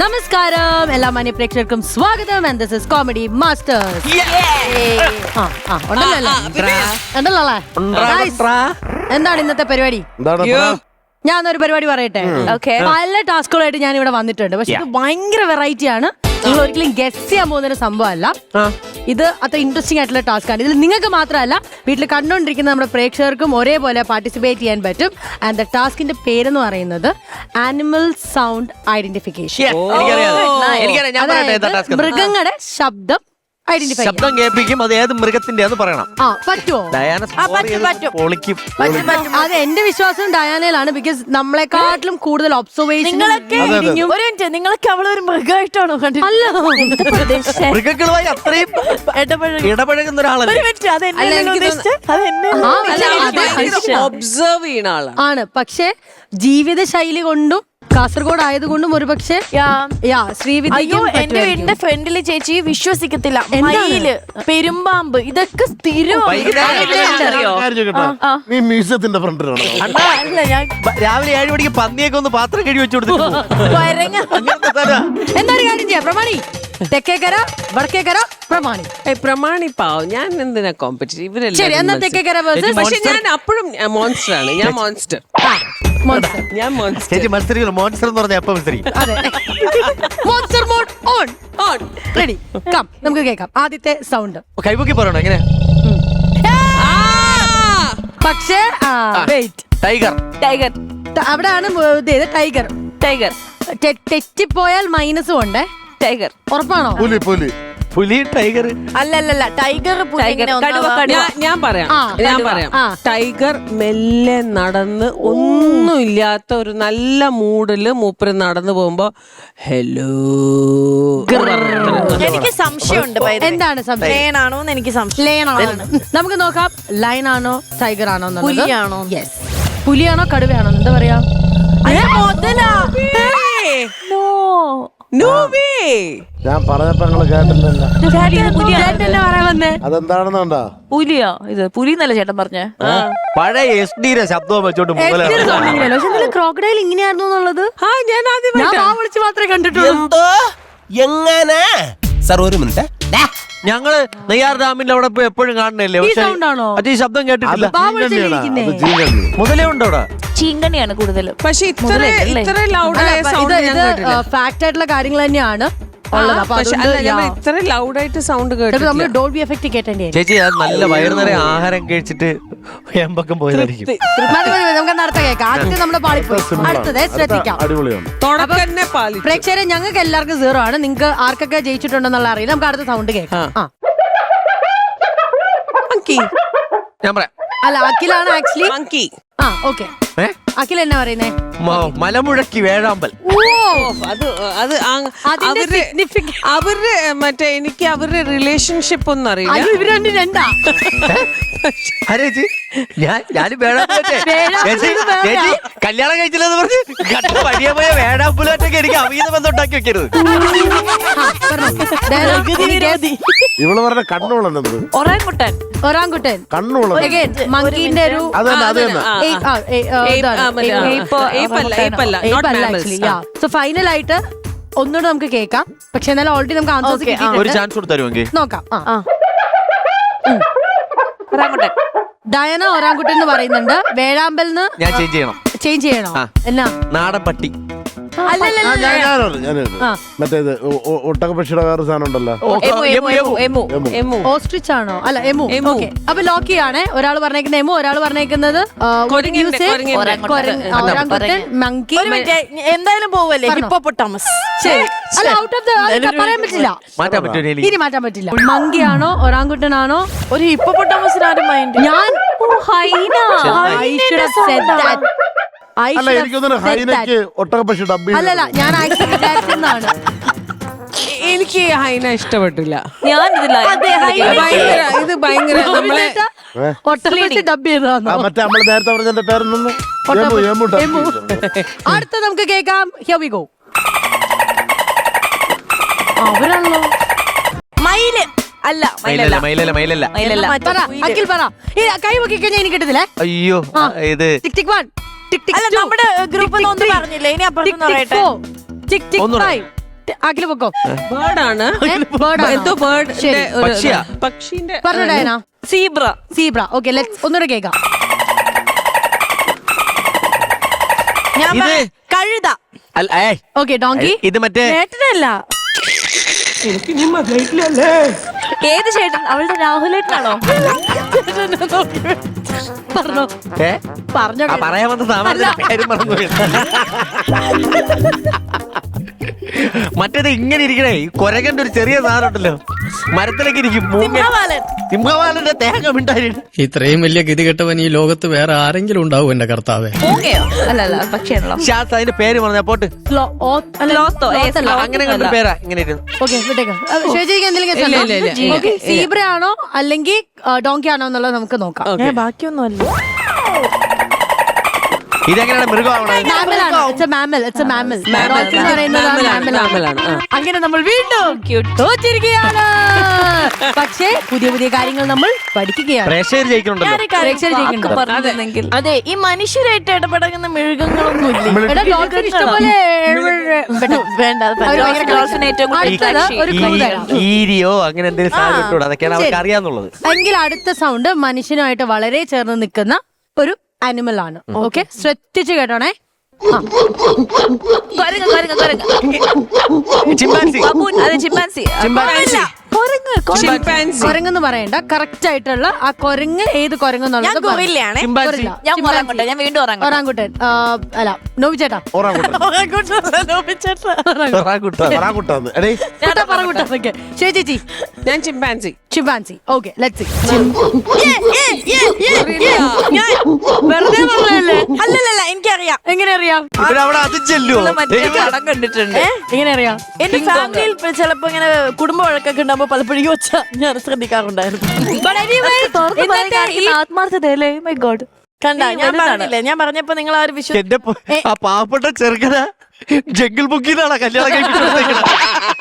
നമസ്കാരം എല്ലാ മാന്യ പ്രേക്ഷകർക്കും സ്വാഗതം. And this is comedy masters. എന്താണ് ഇന്നത്തെ പരിപാടി? ഞാൻ ഒരു പരിപാടി പറയട്ടെ. പല ടാസ്കുകളായിട്ട് ഞാൻ ഇവിടെ വന്നിട്ടുണ്ട്. പക്ഷെ ഇത് ഭയങ്കര വെറൈറ്റി ആണ്. നിങ്ങൾ ഒരിക്കലും ഗെസ് ചെയ്യാൻ പോകുന്ന ഒരു സംഭവമല്ല. ഇത് അത്ര ഇൻട്രസ്റ്റിംഗ് ആയിട്ടുള്ള ടാസ്ക് ആണ്. ഇതിൽ നിങ്ങൾക്ക് മാത്രമല്ല വീട്ടിൽ കണ്ടുകൊണ്ടിരിക്കുന്ന നമ്മുടെ പ്രേക്ഷകർക്കും ഒരേപോലെ പാർട്ടിസിപ്പേറ്റ് ചെയ്യാൻ പറ്റും. ആൻഡ് ദ ടാസ്കിന്റെ പേരെന്ന് പറയുന്നത് ആനിമൽ സൗണ്ട് ഐഡന്റിഫിക്കേഷൻ. മൃഗങ്ങളുടെ ശബ്ദം ശബ്ദം കേൾപ്പിക്കും. അത് ഏത് മൃഗത്തിന്റെ പറയണം. പറ്റുമോ? അത് എന്റെ വിശ്വാസം ഡയാനയിലാണ്. ബിക്കോസ് നമ്മളെക്കാട്ടിലും കൂടുതൽ ഒബ്സർവേഷൻ. നിങ്ങളൊക്കെ അവളൊരു മൃഗമായിട്ടാണോ കണ്ടത്? അല്ല, മൃഗങ്ങളുമായി അത്രയും ഇടപഴകുന്ന ഒരാളല്ലേ ഒബ്സർവ് ചെയ്യുന്ന ആളാണ്. പക്ഷെ ജീവിത ശൈലി കൊണ്ടും കാസർഗോഡ് ആയതുകൊണ്ടും ഒരു പക്ഷേ എന്റെ ഫ്രണ്ടില് ചേച്ചി വിശ്വസിക്കത്തില്ല. മയില്, പെരുമ്പാമ്പ്, ഇതൊക്കെ സ്ഥിരം. നീ മ്യൂസിയത്തിന്റെ ഫ്രണ്ടിലാണ്. അല്ല, ഞാൻ രാവിലെ 7 മണിക്ക് പന്നിയൊക്കെ ഒന്ന് പാത്രം കഴി വെച്ചു കൊടുത്തു. എന്തൊരു കാര്യം ചെയ്യാം പ്രമാണി. തെക്കേക്കര വടക്കേക്കര പ്രമാണി. പ്രമാണി പാവം. ഞാൻ എന്തിനാ കോമ്പറ്റീവ്? ശരി, എന്നാ തെക്കേക്കര പക്ഷെ ഞാൻ അപ്പോഴും മോൺസ്റ്റർ ആണ്. ഞാൻ മോൺസ്റ്റർ. ഞാൻ മോൺസ്റ്റർ. മോൺസ്റ്റർ എന്ന് പറഞ്ഞാൽ എപ്പോ മത്സരിക്കും? Monster mode on on ready come. നമുക്ക് കേൾക്കാം ആദ്യത്തെ സൗണ്ട്. കൈപൊക്കി പറയണോ എങ്ങനെ? പക്ഷേ വെയിറ്റ്. ടൈഗർ. ടൈഗർ. അവിടെയാണ് ടൈഗർ. ടൈഗർ. തെറ്റിപ്പോയാൽ മൈനസും ഉണ്ട്. ടൈഗർ. ഉറപ്പാണോ? പുലി പുലി പുലി ടൈഗർ. അല്ലല്ല, ടൈഗർ. ഞാൻ പറയാം. ടൈഗർ മെല്ലെ നടന്ന് ഒന്നുമില്ലാത്ത ഒരു നല്ല മൂഡില് മൂപ്പര് നടന്നു പോകുമ്പോ ഹലോ. എനിക്ക് സംശയമുണ്ട്. എന്താണ് സംശയം? ലയനാണോന്ന് എനിക്ക് സംശയം. നമുക്ക് നോക്കാം. ലയൺ ആണോ ടൈഗർ ആണോ? പുലിയാണോ? യെസ്. പുലിയാണോ കടുവയാണോ? എന്താ പറയാ? ഞാൻ പറഞ്ഞപ്പോ നിങ്ങള് കേട്ടില്ലല്ലോ. അതെന്താണെന്നുണ്ടോ? പുലിയോ? ഇത് പുലി എന്നല്ല ചേട്ടൻ പറഞ്ഞേ. പഴയ SD ശബ്ദവും വെച്ചോണ്ട് ക്രോക്കഡൈൽ ഇങ്ങനെയായിരുന്നു എന്നുള്ളത് ഞാൻ ആദ്യം വിളിച്ച് മാത്രമേ കണ്ടിട്ടുള്ളൂ. എങ്ങനെ സാർ? ഒരു മിനിറ്റ്. ഞങ്ങള് നെയ്യാർ ഡാമിന്റെ അവിടെ പോയി എപ്പോഴും കാണണല്ലേ. പക്ഷേ ഈ ശബ്ദം കേട്ടിട്ടില്ല. മുതലേ ഉണ്ടോ അവിടെ? ചീങ്കണിയാണ് കൂടുതലും. പക്ഷെ ഇത്ര ലൗഡായ സൗണ്ട് ഫാക്ട് ആയിട്ടുള്ള കാര്യങ്ങൾ തന്നെയാണ് ഉള്ളത്. അപ്പൊ ഇത്ര ലൗഡായിട്ട് സൗണ്ട് കേട്ടു. നമ്മൾ ഡോൾബി എഫക്ട് കേട്ടേണ്ടി. ചേച്ചി അത് നല്ല വയറു നിറയെ ആഹാരം കഴിച്ചിട്ട് എമ്പക്കം പോയതായിരിക്കും. നമുക്ക് അടുത്ത കേൾക്കാം. ആദ്യത്തെ നമ്മുടെ പാളിപ്പോയി. അടുത്തത് ശ്രദ്ധിക്കാം. പ്രേക്ഷകരെ ഞങ്ങൾക്ക് എല്ലാവർക്കും 0 ആണ്. നിങ്ങൾക്ക് ആർക്കൊക്കെ ജയിച്ചിട്ടുണ്ടെന്നുള്ള അറിയില്ല. നമുക്ക് അടുത്ത സൗണ്ട് കേൾക്കാം. ഞാൻ പറയാം. അല്ല, അഖിലാണ് ആക്ച്വലി. ഓക്കെ. അഖിൽ എന്നാ പറയുന്നേ? മലമുഴക്കി വേഴാമ്പൽ. അവരുടെ മറ്റേ എനിക്ക് അവരുടെ റിലേഷൻഷിപ്പ് ഒന്നും അറിയില്ല. ഇവര് രണ്ടാ. ഞാനും ചേച്ചി കല്യാണം കഴിച്ചില്ലെന്ന് പറഞ്ഞ് വലിയ പോയ വേഴാമ്പലൊക്കെ എനിക്ക് അവിഹിത ബന്ധം ഉണ്ടാക്കി വെക്കരുത്. ഇവള് പറഞ്ഞ കണ്ണുള്ളത് ഒറാങ്കുട്ടൻ. ഒറാങ്കുട്ടൻ കണ്ണുള്ളത് മങ്കീന്റെ ഒരു ഫൈനൽ ആയിട്ട് ഒന്നുകൂടെ നമുക്ക് കേൾക്കാം. പക്ഷെ എന്നാലും ഓൾറെഡി നമുക്ക് ആൻസേഴ്സ് ഒരു ചാൻസ് കൊടുത്തരുമെങ്കിൽ നോക്കാം. ഒറാങ്കുട്ടൻ. ഡയന ഒറാങ്കുട്ടൻ എന്ന് പറയുന്നുണ്ട്. വേഴാമ്പൽ ഞാൻ ചേഞ്ച് ചെയ്യണോ? എന്നാ? നാടൻ പട്ടി. മറ്റേത് ഒട്ടകപക്ഷിയുടെ വേറെ സാധനം ഉണ്ടല്ലോ. ഓസ്ട്രിച്ച് ആണോ? അല്ല, എമു. ഓക്കെ, അപ്പൊ ലോക്ക് ചെയ്യാണ്. ഒരാൾ പറഞ്ഞേക്കുന്നത് എമു, ഒരാൾ പറഞ്ഞേക്കുന്നത് മങ്കി. എന്തായാലും പോവല്ലേ? ഹിപ്പോപ്പൊട്ടാമസ്. അല്ല, ഔട്ട് ഓഫ് പറയാൻ പറ്റില്ല. ഇനി മാറ്റാൻ പറ്റില്ല. മങ്കി ആണോ ഒറാങ്കുട്ടൻ ആണോ? ഒരു ഹിപ്പോപ്പൊട്ടാമസിന് ആരും മൈൻഡ്. ഞാൻ അല്ല, എനിക്കൊന്നും ഹൈനയ്ക്ക് ഒട്ടകപക്ഷി ഡബ്ബി. അല്ലല്ല, ഞാൻ ആക്ച്വലി വിചാരിക്കുന്നതാണ്. എനിക്ക് ഹൈന ഇഷ്ടപ്പെട്ടില്ല. ഞാൻ ഇത് ഭയങ്കര ഒട്ടകപക്ഷി ഡബ് ചെയ്തതാണോ? മറ്റേ നമ്മള് നേരത്തെ പറഞ്ഞതിന്റെ പേരൊന്നും. അടുത്ത നമുക്ക് കേൾക്കാം. Here we go. അവരാണല്ലോ മയില്. അല്ല, അഖിൽ പറ. കൈ പൊക്കി കഴിഞ്ഞാൽ എനിക്ക് കിട്ടത്തില്ലേ? അയ്യോ, ഇത് ടിക് 1 ടിക് 2. നമ്മുടെ ഗ്രൂപ്പിൽ ഒന്നും പറഞ്ഞില്ല. ഇനി അപ്പുറത്ത് ടിക് 5 ടിക് 5 ആക്കില് പൊക്കോ. ബേർഡാണ് bird ആണോ? എന്തോ ബേർഡ് ശരി. പക്ഷിയാ? പക്ഷിന്റെ പറഞ്ഞോ Diana. Zebra. Zebra. Okay, let's ഒന്നുകൂടെ കേൾക്കാം. ഞാൻ ഇത് കഴുത. അല്ല, ഏയ്, ഓക്കെ, ഡോങ്കി. ഇത് മറ്റേ ചേട്ടനല്ല. ഏത് ചേട്ടൻ? അവളുടെ രാഹുലേട്ടനാണോ? പറഞ്ഞോ ഏ? പറഞ്ഞോ. ആ, പറയാൻ വന്ന സാമാന്യ പേരും മറന്നു പോയി. മറ്റേത് ഇങ്ങനെ ഇരിക്കണേ, ഈ കൊരകന്റെ ഒരു ചെറിയ സാധനം ഉണ്ടല്ലോ, മരത്തിലേക്ക് ഇരിക്കും. സിംഹവാലൻ. സിംഹവാലന്റെ തേങ്ങ മിണ്ടായി. ഇത്രയും വലിയ ഗതികെട്ടവൻ ഈ ലോകത്ത് വേറെ ആരെങ്കിലും ഉണ്ടാവും എന്റെ കർത്താവേ. ഓക്കെയോ? അല്ല പക്ഷിയാണല്ലോ. ഷാസ് അതിന്റെ പേര് പറഞ്ഞ പോട്ട്. ലോത്തോ. അങ്ങനെ കണ്ടൊരു പേരാ ഇങ്ങനെ ഇരുന്നു. ഓക്കെ, വിട്ടേക്കാം. ശേഷിക്ക് എന്തെങ്കിലും ഇല്ല. ഓക്കെ, സീബ്ര ആണോ അല്ലെങ്കിൽ ഡോങ്കി ആണോ എന്നുള്ളത് നമുക്ക് നോക്കാം. ബാക്കിയൊന്നുമല്ല. ഇതെങ്ങനെയാണ് മൃഗമാവണത്? അങ്ങനെ നമ്മൾ വീണ്ടും തോറ്റിരിക്കുകയാണ്. പക്ഷേ പുതിയ പുതിയ കാര്യങ്ങൾ നമ്മൾ പഠിക്കുകയാണ്. പ്രേക്ഷകർ ജയിക്കുന്നുണ്ടല്ലോ. അതെ, ഈ മനുഷ്യരായിട്ട് ഇടപെടുന്ന മൃഗങ്ങളൊന്നും എടാ, ഡോൾഫിൻ ഇഷ്ടംപോലെ വേണ്ട. ഒരു clue തരാം. ഈരിയോ അങ്ങനെ എന്തെങ്കിലും സാധനം ഇട്ടൂടെ, അതൊക്കെയാണ് അവർക്ക് അറിയാന്നുള്ളത്. എങ്കിൽ അടുത്ത സൗണ്ട് മനുഷ്യനുമായിട്ട് വളരെ ചേർന്ന് നിൽക്കുന്ന ഒരു അനിമൽ ആണ്. ഓക്കെ, ശ്രദ്ധിച്ച് കേട്ടോണേ. ചിമ്പാൻസി. കൊരങ്ങെന്ന് പറയണ്ട, കറക്റ്റ് ആയിട്ടുള്ള ആ കൊരങ്ങ് ഏത് കൊരങ്ങെന്നുള്ളത് ഒറാങ്കുട്ടൻ. അല്ല, നോബിച്ചേട്ടാ. ചേച്ചി, ഞാൻ ചിമ്പാൻസി. ചിമ്പാൻസി. ഓക്കെ, ലെറ്റ്സ് വെറുതെ പറഞ്ഞല്ലേ? അല്ലല്ല, എനിക്കറിയാം. എങ്ങനെ അറിയാം? ഇവിടെ അവിടെ അത് ചെല്ലോ. പടം കണ്ടിട്ടുണ്ട്. എങ്ങനെ അറിയാം? എന്റെ ഫാമിലിയിൽ ചിലപ്പോ ഇങ്ങനെ കുടുംബ വഴക്കൊക്കെ ഉണ്ടാകുമ്പോ പലപ്പോഴും ഒച്ച ഞാൻ ശ്രദ്ധിക്കാറുണ്ടായിരുന്നു. ആത്മാർത്ഥതയല്ലേ? My God. കണ്ട, ഞാൻ പറഞ്ഞില്ലേ, ഞാൻ പറഞ്ഞപ്പോ നിങ്ങൾ ആ ഒരു എന്റെ ആ പാവപ്പെട്ട ചെറുക്കന ജംഗിൾ ബുക്കിന്നാണ് കല്യാണം കഴിപ്പിച്ചത്.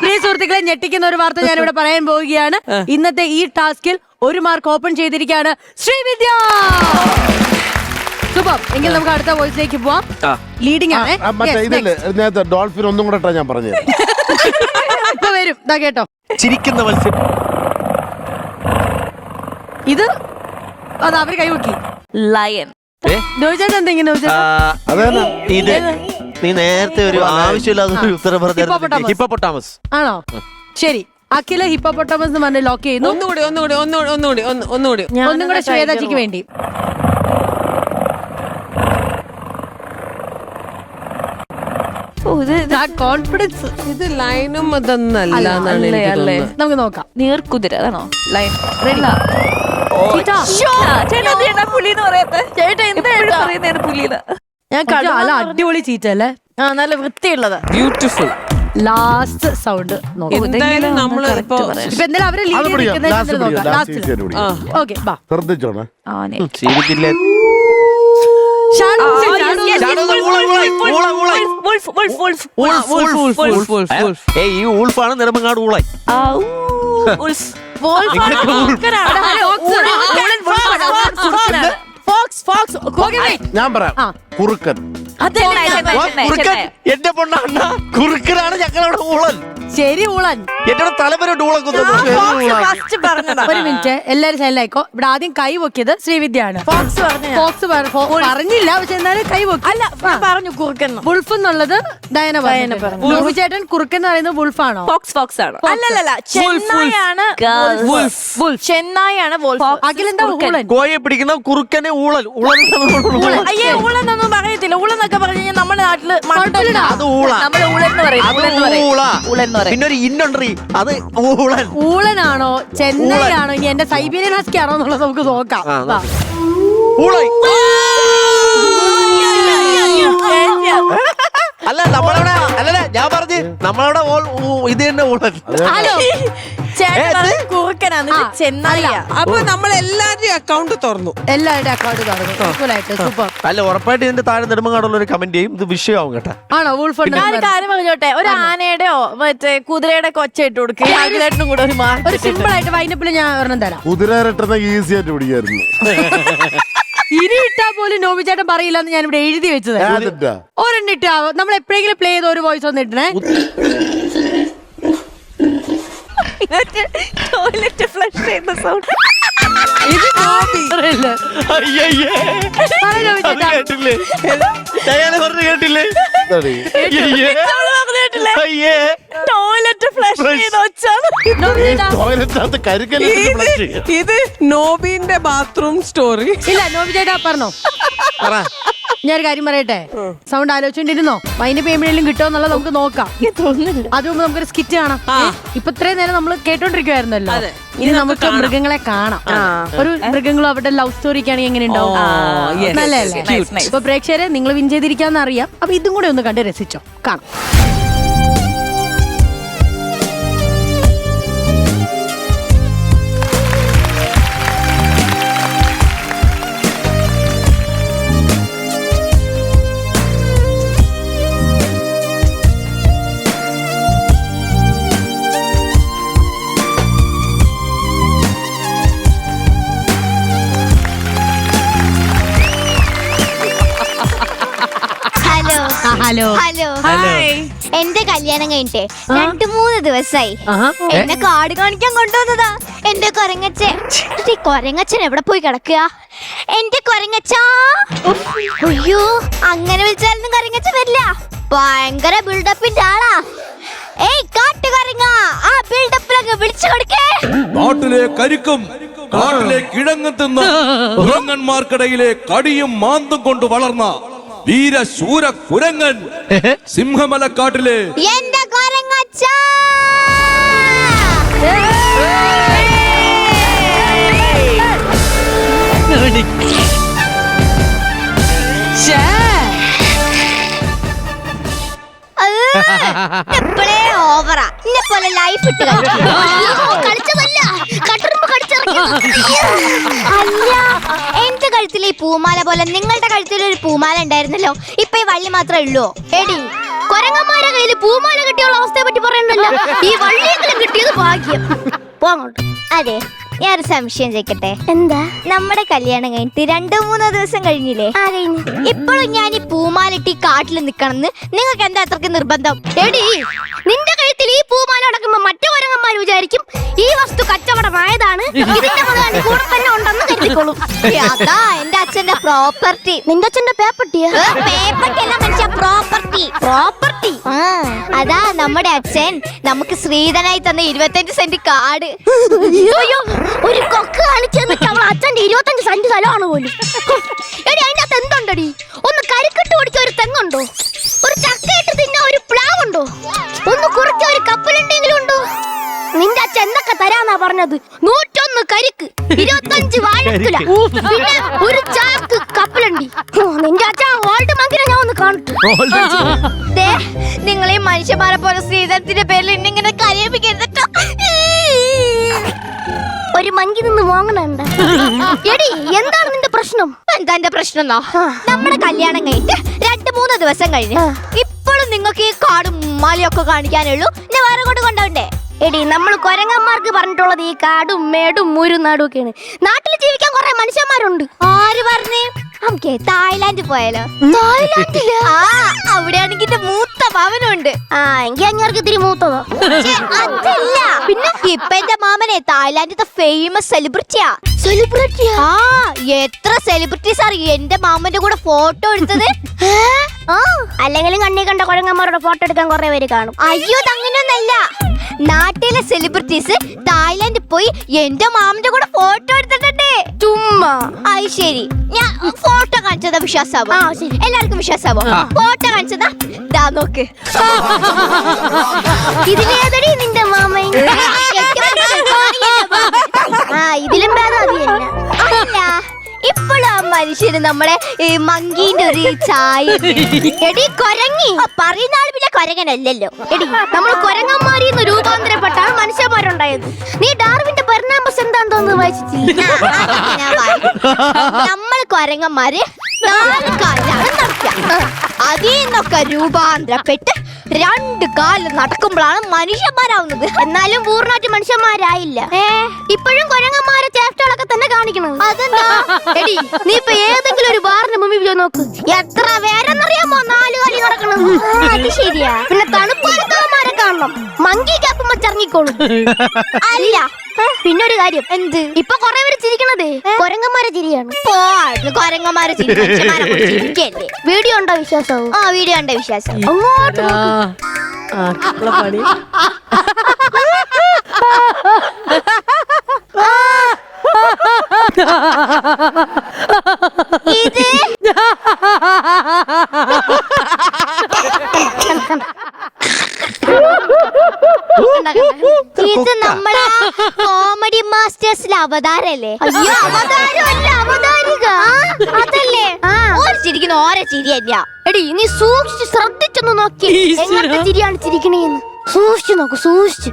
പ്രിയ സുഹൃത്തുക്കളെ, ഞെട്ടിക്കുന്ന ഒരു വാർത്ത ഞാൻ ഇവിടെ പറയാൻ പോവുകയാണ്. ഇന്നത്തെ ഈ ടാസ്കിൽ 1 മാർക്ക് ഓപ്പൺ ചെയ്തിരിക്കുകയാണ് ശ്രീവിദ്യ. സൂപ്പർ. എങ്കിൽ നമുക്ക് അടുത്ത വോയിസിലേക്ക് പോവാം. ലീഡിംഗ് ആണ്. മറ്റേ ഇതില്ലേ നേരത്തെ ഡോൾഫിൻ ഒന്നും കൂടെ ഞാൻ പറഞ്ഞത്. ഇപ്പൊ വരും. ഇതാ കേട്ടോ, ചിരിക്കുന്ന മത്സ്യം. ഇത് അത് അവര് കൈവക്കി. ലയൺ. നോവിച്ചേട്ടൻ എന്തെങ്കിലും ഇത് നീ നേരത്തെ ഒരു ആവശ്യമില്ലാത്ത ഉത്തരം പറഞ്ഞു. ഹിപ്പോപ്പൊട്ടാമസ് ആണോ? ശരി, അഖില ഹിപ്പോപ്പൊട്ടാമസ് എന്ന് പറഞ്ഞ് ലോക്ക് ചെയ്യുന്നു. ഒന്നും കൂടെ ശ്വേതാജിക്ക് വേണ്ടി. കോൺഫിഡൻസ്. ഇത് ലൈനും അതൊന്നല്ല എന്നാണ് എനിക്ക് തോന്നുന്നത്. നമുക്ക് നോക്കാം. നീർക്കുതിര. അതാണോ ലയൺ? റെഡി. ഞാൻ നല്ല അടിപൊളി ചീറ്റ അല്ലേ? നല്ല വൃത്തിയുള്ളതാ. ബ്യൂട്ടിഫുൾ. ലാസ്റ്റ് സൗണ്ട് എന്തായാലും നമ്മള് ഇപ്പൊ എന്തായാലും അവര് ലീഡ് നോക്കാം. ഓക്കെ, ബാ. ശ്രദ്ധിച്ചോണേ. ചെയ്തിട്ടില്ല. ഈ ഊൾഫാണ് നെടുമങ്ങാട് ഊളായി. ഞാൻ പറയാം, കുറുക്കൻ. എന്റെ പൊണ്ണ കുറുക്കനാണ് ഞങ്ങളവിടെ ഊളൻ. ശരി, ഊളൻ. എന്റെ തലവരോട്ട് ഊളൻ കുത്തുന്നു. ഒരു മിനിറ്റ്, എല്ലാരും സൈലന്റായിക്കോ. ഇവിടെ ആദ്യം കൈ പൊക്കിയത് ശ്രീവിദ്യയാണ്. ഫോക്സ് പറഞ്ഞില്ല, പക്ഷെ എന്നാലും കൈ പൊക്കി. അല്ല, പറഞ്ഞു കുറുക്കൻ. വുൾഫ് എന്നുള്ളത് ഡയന പറഞ്ഞു. നോബിച്ചേട്ടൻ കുറുക്കൻ എന്ന് പറയുന്നത് വുൾഫാണോ? ഫോക്സ് ആണ്. അല്ലല്ല, ചെന്നായാണ്. ചെന്നായാണ്. അഖിലെന്താ ഊളൻ? കോയെ പിടിക്കുന്ന കുറുക്കനെ ഊളൻ. അയ്യേ, ഊളെന്നൊന്നും പറയത്തില്ല. ഊളെന്നൊക്കെ പറഞ്ഞു കഴിഞ്ഞാൽ നമ്മുടെ നാട്ടില് അത് ഊള. നമ്മള് ഊളെന്ന് പറയും. പിന്നെ ഒരു ഇന്നുണ്ടീ, അത് ഊളൻ. ഊളനാണോ ചെന്നൈ ആണോ ഇനി എന്റെ സൈബീരിയൻ ഹസ്കി ആണോ എന്നുള്ളത് നമുക്ക് നോക്കാം. ഊളായി. അല്ല, നമ്മളവിടെ അല്ലല്ല, ഞാൻ പറഞ്ഞു നമ്മളവിടെ ഇത് തന്നെ ഊളൻ. കുറുക്കനാണ്. ചെന്നായ. അപ്പൊ നമ്മൾ എല്ലാവരുടെയും അക്കൗണ്ട് തുറന്നു. എല്ലാവരുടെ അക്കൗണ്ട് തുറന്നു. സൂപ്പർ. അല്ല, ഉറപ്പായിട്ട് ഇതിന്റെ താഴെ നെടുമങ്ങാടുള്ള ഒരു കമന്റ് ചെയ്യും. ഇത് വിഷയമാവും കേട്ടോ. ആണോ? വുൾഫ്. ഞാൻ കാര്യം പറഞ്ഞോട്ടെ, ഒരു ആനയുടെയോ മറ്റേ കുതിരയുടെ കൊച്ച ഇട്ട് കൊടുക്കുക. കൂടെ ഒരു സിമ്പിൾ ആയിട്ട് വൈനപ്പിൽ ഞാൻ ഒരെണ്ണം തരാം. കുതിരട്ട ഈസി ആയിട്ട് പിടിക്കായിരുന്നു. ഇനി ഇട്ടാ പോലും നോബിച്ചേട്ടൻ പറയില്ല എന്ന് ഞാൻ ഇവിടെ എഴുതി വെച്ചത്. ഒരെണ്ണം ഇട്ടാ നമ്മൾ എപ്പോഴെങ്കിലും പ്ലേ ചെയ്ത ഒരു വോയിസ് ഒന്ന് ഇട്ടേ. ടോയ്ലറ്റ് ഫ്ലഷ് ചെയ്യുന്ന സൗണ്ട്. ഇത് നോബി. അയ്യയ്യേ. പറഞ്ഞോ അത് ചേട്ടാ. കേട്ടില്ലേ ഡയാന പറഞ്ഞു കേട്ടില്ലേ ഇതാടി. അയ്യയ്യേ. അവള് പറഞ്ഞിട്ടില്ലേ? അയ്യേ. ടോയ്ലറ്റ് ഫ്ലഷ് ചെയ്ത ഒച്ചാണ്. നോബി ചേട്ടാ. ടോയ്ലറ്റിനകത്ത് കരിക്കലിട്ട് ഫ്ലഷ് ചെയ്യും. ഇത് നോബിന്റെ ബാത്റൂം സ്റ്റോറി. ഇല്ല നോബി ചേട്ടാ പറഞ്ഞോ. പറ. ഞാനൊരു കാര്യം പറയട്ടെ, സൗണ്ട് ആലോചിച്ചോണ്ടിരുന്നോ? അതിന്റെ പേയ്മെന്റിലും കിട്ടുമെന്നുള്ളത് നമുക്ക് നോക്കാം. അത് മുമ്പ് നമുക്കൊരു സ്കിറ്റ് കാണാം. ഇപ്പൊ ഇത്രയും നേരം നമ്മൾ കേട്ടോണ്ടിരിക്കുവായിരുന്നല്ലോ. അതെ. ഇനി നമുക്ക് മൃഗങ്ങളെ കാണാം. ഒരു മൃഗങ്ങളും അവരുടെ ലവ് സ്റ്റോറിക്ക് ആണെങ്കിൽ എങ്ങനെ ഉണ്ടാവും? yes. നല്ലതല്ലേ? Nice, nice. ഇപ്പൊ പ്രേക്ഷകരെ നിങ്ങൾ വിൻ ചെയ്തിരിക്കാന്ന് അറിയാം. അപ്പൊ ഇതും കൂടെ ഒന്ന് കണ്ട് രസിച്ചോ. കാണാം. Hello hello. Hello hi. എന്റെ കല്യാണം കഴിഞ്ഞിട്ട് 2-3 ദിവസമായി. എന്നെ കാട് കാണിക്കാൻ കൊണ്ടുവന്നതാ എന്റെ കൊരങ്ങച്ചൻ. ഈ കൊരങ്ങച്ചൻ എവിടെ പോയി കിടക്കുക? എന്റെ കൊരങ്ങച്ചാ. അയ്യോ, അങ്ങനെ വിളിച്ചാലൊന്നും കൊരങ്ങച്ചൻ വരില്ല. ഭയങ്കര ബിൽഡപ്പിന്റെ ആളാ. ഏയ് കാട്ടുകൊരങ്ങ, ആ ബിൽഡപ്പിലങ്ങ് വിളിച്ചു കൊടുക്കേ. നാട്ടിലെ കരിക്കും കാട്ടിലെ കിഴങ്ങ് തിന്ന കുരങ്ങന്മാർക്കിടയിലെ കടിയും മാന്തും കൊണ്ട് വളർന്ന വീരശൂര കുരങ്ങൻ സിംഹമലക്കാട്ടിലെ എന്റെ കൊരങ്ങച്ചാ. എപ്പോഴേ ഓവറാ. ഇന്നെ പോലെ ലൈഫ് ഇട്ട് കളിച്ചതല്ല, കട്ടറുമ്പ് കടിച്ചിറക്കി. അല്ല, എന്റെ കഴുത്തിലെ ഈ പൂമാല പോലെ നിങ്ങളുടെ കഴുത്തിൽ ഒരു പൂമാല ഉണ്ടായിരുന്നല്ലോ. ഇപ്പൊ ഈ വള്ളി മാത്രമേ ഉള്ളൂ. എടി, കൊരങ്ങന്മാരെ കയ്യിൽ പൂമാല കിട്ടിയുള്ള അവസ്ഥയെ പറ്റി പറയണ്ടല്ലോ. ഈ വള്ളിയെങ്കിലും കിട്ടിയത് ഭാഗ്യം. പോങ്ങോട്ട്. അതെ, ഞാനൊരു സംശയം ചോദിക്കട്ടെ. എന്താ? നമ്മുടെ കല്യാണം കഴിഞ്ഞിട്ട് 2-3 ദിവസം കഴിഞ്ഞില്ലേ? ഇപ്പോഴും ഞാൻ ഈ പൂമാലിട്ട് ഈ കാട്ടിൽ നിക്കണമെന്ന് നിങ്ങൾക്ക് എന്താ അത്രക്ക് നിർബന്ധം? എടി, നിന്റെ കഴുത്തിൽ ഈ പൂമാല അടക്കുമ്പോ മറ്റു കൊരങ്ങന്മാർ വിചാരിക്കും ഈ വസ്തു കച്ചവടമായതാണ്, ഇതിന്റെ മുതലാളി കൂടെ തന്നെ ഉണ്ടെന്ന് കരുതിക്കോളും. അതാ എന്റെ അച്ഛന്റെ പ്രോപ്പർട്ടി. നിന്റെ അച്ഛന്റെ പേപ്പർട്ടിയാ? പേപ്പർട്ടി അല്ല മനുഷ്യ, പ്രോപ്പർട്ടി. പ്രോപ്പർട്ടി. അതാ നമ്മുടെ അച്ഛൻ നമുക്ക് ശ്രീധനായി തന്ന 25 സെന്റ് കാട്. അയ്യോ, ഒരു കൊക്ക് കാണിച്ചു തന്നിട്ട് അവൾ അച്ഛന്റെ 25 സെന്റ് സ്ഥലമാണ് പോലും. എടി, അതിന്റെ അകത്ത് എന്തുണ്ടടി? ഒന്ന് കരിക്കിട്ട് ഓടിച്ച ഒരു തെങ്ങുണ്ടോ? ഒരു ചക്കയിട്ട് തിന്ന ഒരു പ്ലാവുണ്ടോ? ഒന്ന് കുറിച്ച ഒരു കപ്പലുണ്ടെങ്കിലും ഉണ്ടോ? നിന്റെ അച്ഛൻ എന്തൊക്കെ തരാന്നാ പറഞ്ഞത്? 101 കരിക്ക്, 25 വാഴക്കുല, പിന്നെ ഒരു ചാക്ക് കപ്പലണ്ടി. നിന്റെ അച്ഛൻ ഓൾഡ് മങ്കിനെ ഞാൻ ഒന്ന് കാണട്ടെ. നിങ്ങൾ ഈ മനുഷ്യന്മാരെ പോലെ ശ്രീധരത്തിന്റെ പേരിൽ ഇങ്ങനെ കരയിപ്പിക്കരുതട്ടോ. ഒരു മങ്കി നിന്ന് വാങ്ങണുണ്ട്. എടി, എന്താണ് നിന്റെ പ്രശ്നം? എന്താ എന്റെ പ്രശ്നം? നമ്മുടെ കല്യാണം കഴിഞ്ഞിട്ട് 2-3 ദിവസം കഴിഞ്ഞ് ഇപ്പോഴും നിങ്ങൾക്ക് ഈ കാടും മലയൊക്കെ കാണിക്കാനുള്ളൂ. ഞാൻ വേറെ കൊണ്ട് കൊണ്ടോണ്ടേ? എടി, നമ്മൾ കൊരങ്ങന്മാർക്ക് പറഞ്ഞിട്ടുള്ളത് ഈ കാടും മേടും മുരും നാടും ഒക്കെയാണ്. നാട്ടിൽ ജീവിക്കാൻ കുറെ മനുഷ്യന്മാരുണ്ട്. ആര് പറഞ്ഞേ? നമുക്ക് തായ്ലാന്റ് പോയാലോ? തായ്ലാന്റില്? ആ, അവിടെയാണെങ്കിൽ മൂത്ത മാമനുണ്ട്. ആ, എങ്കിൽ അങ്ങേർക്ക് ഇത്തിരി മൂത്തതോ? അതല്ല, പിന്നെ ഇപ്പൊ എന്റെ മാമനെ തായ്ലാന്റിലെ ഫേമസ് സെലിബ്രിറ്റിയാ. സെലിബ്രിറ്റിയാ? ആ, എത്ര സെലിബ്രിറ്റീസ് അറിയും എന്റെ മാമന്റെ കൂടെ ഫോട്ടോ എടുത്തത്. അല്ലെങ്കിലും കണ്ണി കണ്ട കുരങ്ങന്മാരുടെ ഫോട്ടോ എടുക്കാൻ കുറെ പേര് കാണും. അയ്യോ, അങ്ങനെയൊന്നല്ല. നാട്ടിലെ സെലിബ്രിറ്റീസ് തായ്ലാന്റിൽ പോയി എന്റെ മാമന്റെ കൂടെ ഫോട്ടോ എടുത്തിട്ടുണ്ട്. ചുമ്മാ? ആയി, ശരി, ഞാൻ ഫോട്ടോ കാണിച്ചതാ വിശ്വാസാവോ? എല്ലാവർക്കും വിശ്വാസാവോ? ഫോട്ടോ കാണിച്ചതാ, ദാ നോക്ക്. ഇതിലേതടി നിന്റെ മാമൻ? ആ, ഇതിലും ഭേദം അത് തന്നെ. അല്ല, ഇപ്പോഴും ആ മനുഷ്യന് നമ്മളെ മങ്കീന്റെ ഒരു ചായ. എടി കൊരങ്ങി, പറയുന്ന ആൾ പിന്നെ കൊരങ്ങനല്ലല്ലോ. എടി, നമ്മൾ കൊരങ്ങന്മാരിന്ന് രൂപാന്തരപ്പെട്ടാണ് മനുഷ്യന്മാരുണ്ടായത്. നീ ഡാർവിന്റെ പരിണാമം എന്താന്ന് വായിച്ചിട്ടില്ല? നമ്മൾ കൊരങ്ങന്മാര് 4 കാലാണ് നടക്കുക. അതിൽ നിന്നൊക്കെ രൂപാന്തരപ്പെട്ട് 2 കാലിൽ നടക്കുമ്പോഴാണ് മനുഷ്യന്മാരാവുന്നത്. എന്നാലും പൂർണ്ണമായിട്ട് മനുഷ്യന്മാരായില്ല. ഇപ്പോഴും കുരങ്ങന്മാരെ ചേഷ്ടകളൊക്കെ തന്നെ കാണിക്കണം. അതെന്താ? എടി നീ ഇപ്പൊ ഏതെങ്കിലും ഒരു ബാറിന്റെ മുമ്പിൽ പോയി നോക്ക്, എത്ര പേരെന്നറിയാമോ 4 കാലിൽ നടക്കണം. അത് ശരിയാ. പിന്നെ തണുപ്പാരത്തവന്മാരെ കാണണം, മങ്കി ക്യാപ്പ് മച്ചിറങ്ങിക്കോളും. അല്ല പിന്നെ ഒരു കാര്യം, എന്ത് ഇപ്പൊ കൊറേ പേര് ചിരിക്കണത് കൊരങ്ങന്മാരെ ചിരിയാണ്. കൊരങ്ങന്മാരെ ചിരി ചിരിക്കല്ലേ. വീഡിയോ ഉണ്ടോ വിശ്വാസവും? ആ വീഡിയോ ഉണ്ടോ വിശ്വാസം. അങ്ങോട്ട് പണി ഇത് ഇത് നമ്മളെ കോമഡി മാസ്റ്റേഴ്സിലെ അവതാരല്ലേ? അയ്യോ അവതാരമല്ല, അവതാരിക. അതല്ലേ ഓരോ ചിരിക്കുന്ന ഓരോ ചിരിയല്ല. എടി നീ സൂക്ഷിച്ച് ശ്രദ്ധിച്ചൊന്ന് നോക്കി എങ്ങനത്തെ ചിരിയാണ് ചിരിക്കണേന്ന്. സൂക്ഷിച്ചു നോക്കൂ, സൂക്ഷിച്ചു.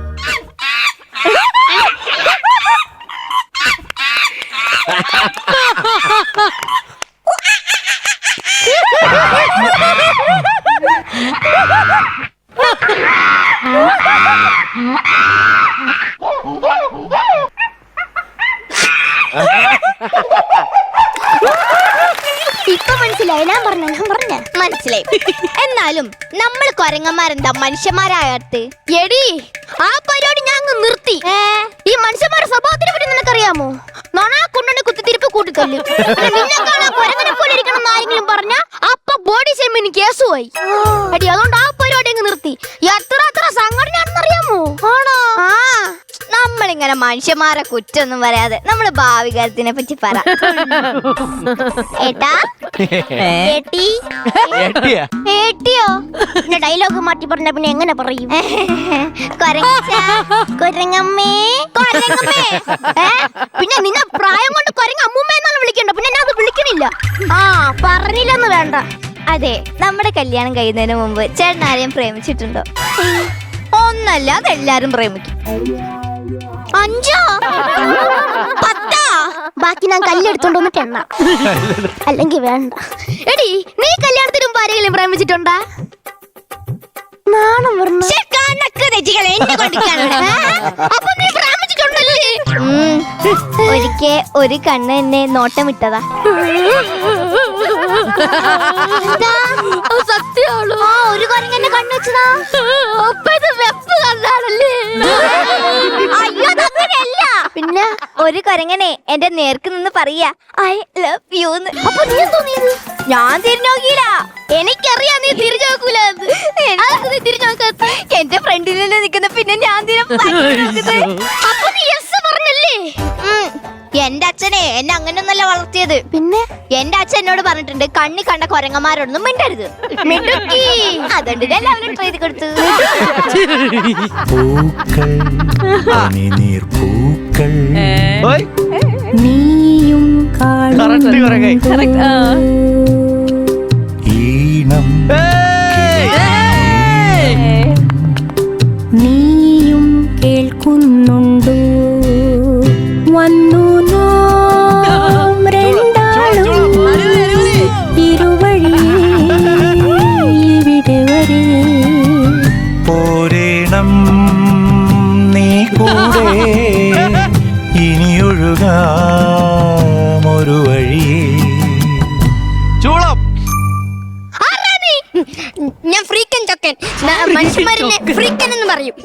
ഇപ്പൊ മനസ്സിലായി, ഞാൻ പറഞ്ഞ മനസ്സിലായി. എന്നാലും നമ്മൾ കൊരങ്ങന്മാരെന്താ മനുഷ്യന്മാരാകത്ത്? എടി ആ പരിപാടി ഞാൻ അങ്ങ് നിർത്തി. ഈ മനുഷ്യന്മാരുടെ സ്വഭാവത്തിനെ പറ്റി നിനക്കറിയാമോ? കൊണ്ടു കുത്തിത്തിരിപ്പ് കൂട്ടിത്തല്ലു. നിന്നെ കാണാൻ കൊരങ്ങനെ പോലെ ഇരിക്കണം ആരെങ്കിലും പറഞ്ഞ അപ്പൊ ബോഡി ഷേമിന് കേസുമായി. എടി അതുകൊണ്ട് ആ പരിപാടി അങ്ങ് നിർത്തി. എത്ര സംഘടനയാണെന്നറിയാമോ? ആണോ? ആ നമ്മളിങ്ങനെ മനുഷ്യന്മാരെ കുറ്റൊന്നും പറയാതെ നമ്മള് ഭാവി കാലത്തിനെ പറ്റി പറ. ഏട്ടാ ഏട്ടിയോ ഡയലോഗ് മാറ്റി പറഞ്ഞ പിന്നെ എങ്ങനെ പറയും? കൊരങ്ങമ്മേ കൊരങ്ങമ്മേ. പിന്നെ നിന്നെ പ്രായം കൊണ്ട് കൊരങ്ങ അമ്മൂമ്മ എന്നാണ് വിളിക്കണ്ട, പിന്നെ ഞാൻ അത് വിളിക്കണില്ല. ആ പറഞ്ഞില്ലെന്ന് വേണ്ട. അതെ, നമ്മുടെ കല്യാണം കഴിയുന്നതിന് മുമ്പ് ചേട്ടൻ ആരെയും പ്രേമിച്ചിട്ടുണ്ടോ? ഒന്നല്ല, അതെല്ലാരും പ്രേമിക്കും. 5 10 ബാക്കി ഞാൻ കല്ലെടുത്തോണ്ട് വന്നിട്ട് എണ്ണ. അല്ലെങ്കിൽ വേണ്ട. എടി നീ കല്യാണത്തിന് മുമ്പ് ആരെങ്കിലും പ്രേമിച്ചിട്ടുണ്ടാ? നാണം പറഞ്ഞു ഒരിക്കൽ ഒരു കണ്ണ് എന്നെ നോട്ടം വിട്ടതാ. സത്യമാണോ? ആ ഒരു കൊരങ്ങനെ കണ്ണു വെച്ചതാ. ഇത് വെപ്പ് കണ്ണാണല്ലേ? അയ്യോ അങ്ങനെയല്ല. പിന്നെ ഒരു കൊരങ്ങനെ എന്റെ നേർക്ക് നിന്ന് പറയാ ഐ ലവ് യു. അപ്പൊ നീ തോന്നിയത്? ഞാൻ തിരിഞ്ഞു നോക്കിയില്ല. എനിക്കറിയാം നീ തിരിഞ്ഞു നോക്കൂല. നീ തിരിഞ്ഞു നോക്കാത്ത എന്റെ ഫ്രണ്ടിനെ നിൽക്കുന്ന പിന്നെ ഞാൻ അപ്പൊ നീ യെസ് പറഞ്ഞല്ലേ? എന്റെ അച്ഛനെ എന്നെ അങ്ങനെയൊന്നല്ല വളർത്തിയത്. പിന്നെ എന്റെ അച്ഛൻ എന്നോട് പറഞ്ഞിട്ടുണ്ട് കണ്ണി കണ്ട കൊരങ്ങന്മാരോടൊന്നും മിണ്ടരുത്. മിണ്ടുക്കി അതുകൊണ്ട് ഞാൻ അവന് ട്രൈ ചെയ്ത് കൊടുത്തു. നീയും നീയും കേൾക്കുന്നുണ്ടോ വന്നു ഇരുവഴി ഇവിടെ വരെ പോരേണം നീ കൂടെ ഇനിയൊഴുകാം ഒരു വഴി. ചൂളം ഞാൻ ഫ്രീക്കൻ ചൊക്കൻ, മനുഷ്യന്മാരിലെ ഫ്രീക്കൻ എന്ന് പറയും.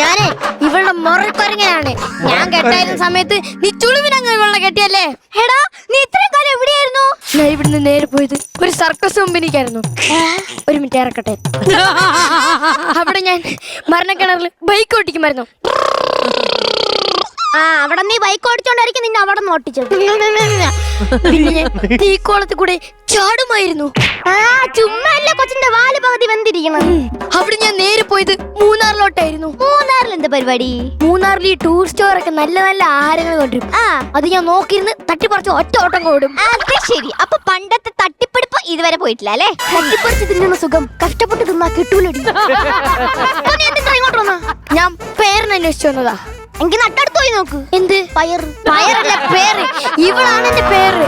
ഞാനേ ഇവളുടെ മുറക്കൊരങ്ങനാണ്. ഞാൻ കെട്ടായിരുന്ന സമയത്ത് നീ ചുളിവിനങ്ങ് ഇവളുടെ കെട്ടിയല്ലേ? എടാ നീ ഇത്രയും കാലം എവിടെയായിരുന്നു? ഞാൻ ഇവിടുന്ന് നേരെ പോയത് ഒരു സർക്കസ് കമ്പനിക്കായിരുന്നു. ഒരു മിനിറ്റ് ഇറക്കട്ടെ. അവിടെ ഞാൻ മരണക്കിണറിൽ ബൈക്ക് ഓടിക്കുമായിരുന്നു. ആ അവിടെ നീ ബൈക്ക് ഓടിച്ചോണ്ടായിരിക്കും നിന്നെ അവിടെ നോട്ടിച്ചത്. പിന്നെ തീക്കോളത്തിൽ കൂടെ ചാടുമായിരുന്നു. ആ ചുമ്മാ അല്ല കൊച്ചിന്റെ വാല് പകുതി വെന്തിരിക്കണം. അവിടെ ഞാൻ നേരെ പോയത് മൂന്നാറിലോട്ടായിരുന്നു. മൂന്നാറിൽ എന്താ പരിപാടി? മൂന്നാറിൽ ഈ ടൂറിസ്റ്റ് സ്റ്റോറൊക്കെ നല്ല നല്ല ആഹാരങ്ങൾ കൊണ്ടുവരും. ആ അത് ഞാൻ നോക്കിയിരുന്ന് തട്ടിപ്പറിച്ച് ഒറ്റ ഓട്ടം കൂടും. അത് ശരി. അപ്പൊ പണ്ടത്തെ തട്ടിപ്പടിപ്പ് ഇതുവരെ പോയിട്ടില്ല അല്ലേ? തട്ടിപ്പറിച്ച് തിന്നുന്ന സുഖം കഷ്ടപ്പെട്ട് തിന്നാ കിട്ടൂലടി. ഇങ്ങോട്ട് വന്നാ ഞാൻ പേരിന് അന്വേഷിച്ചു വന്നതാ. എനിക്ക് നട്ടടുത്ത് പോയി നോക്ക്. എന്ത് പയറല്ല പേര്. ഇവളാണ് എന്റെ പേര്.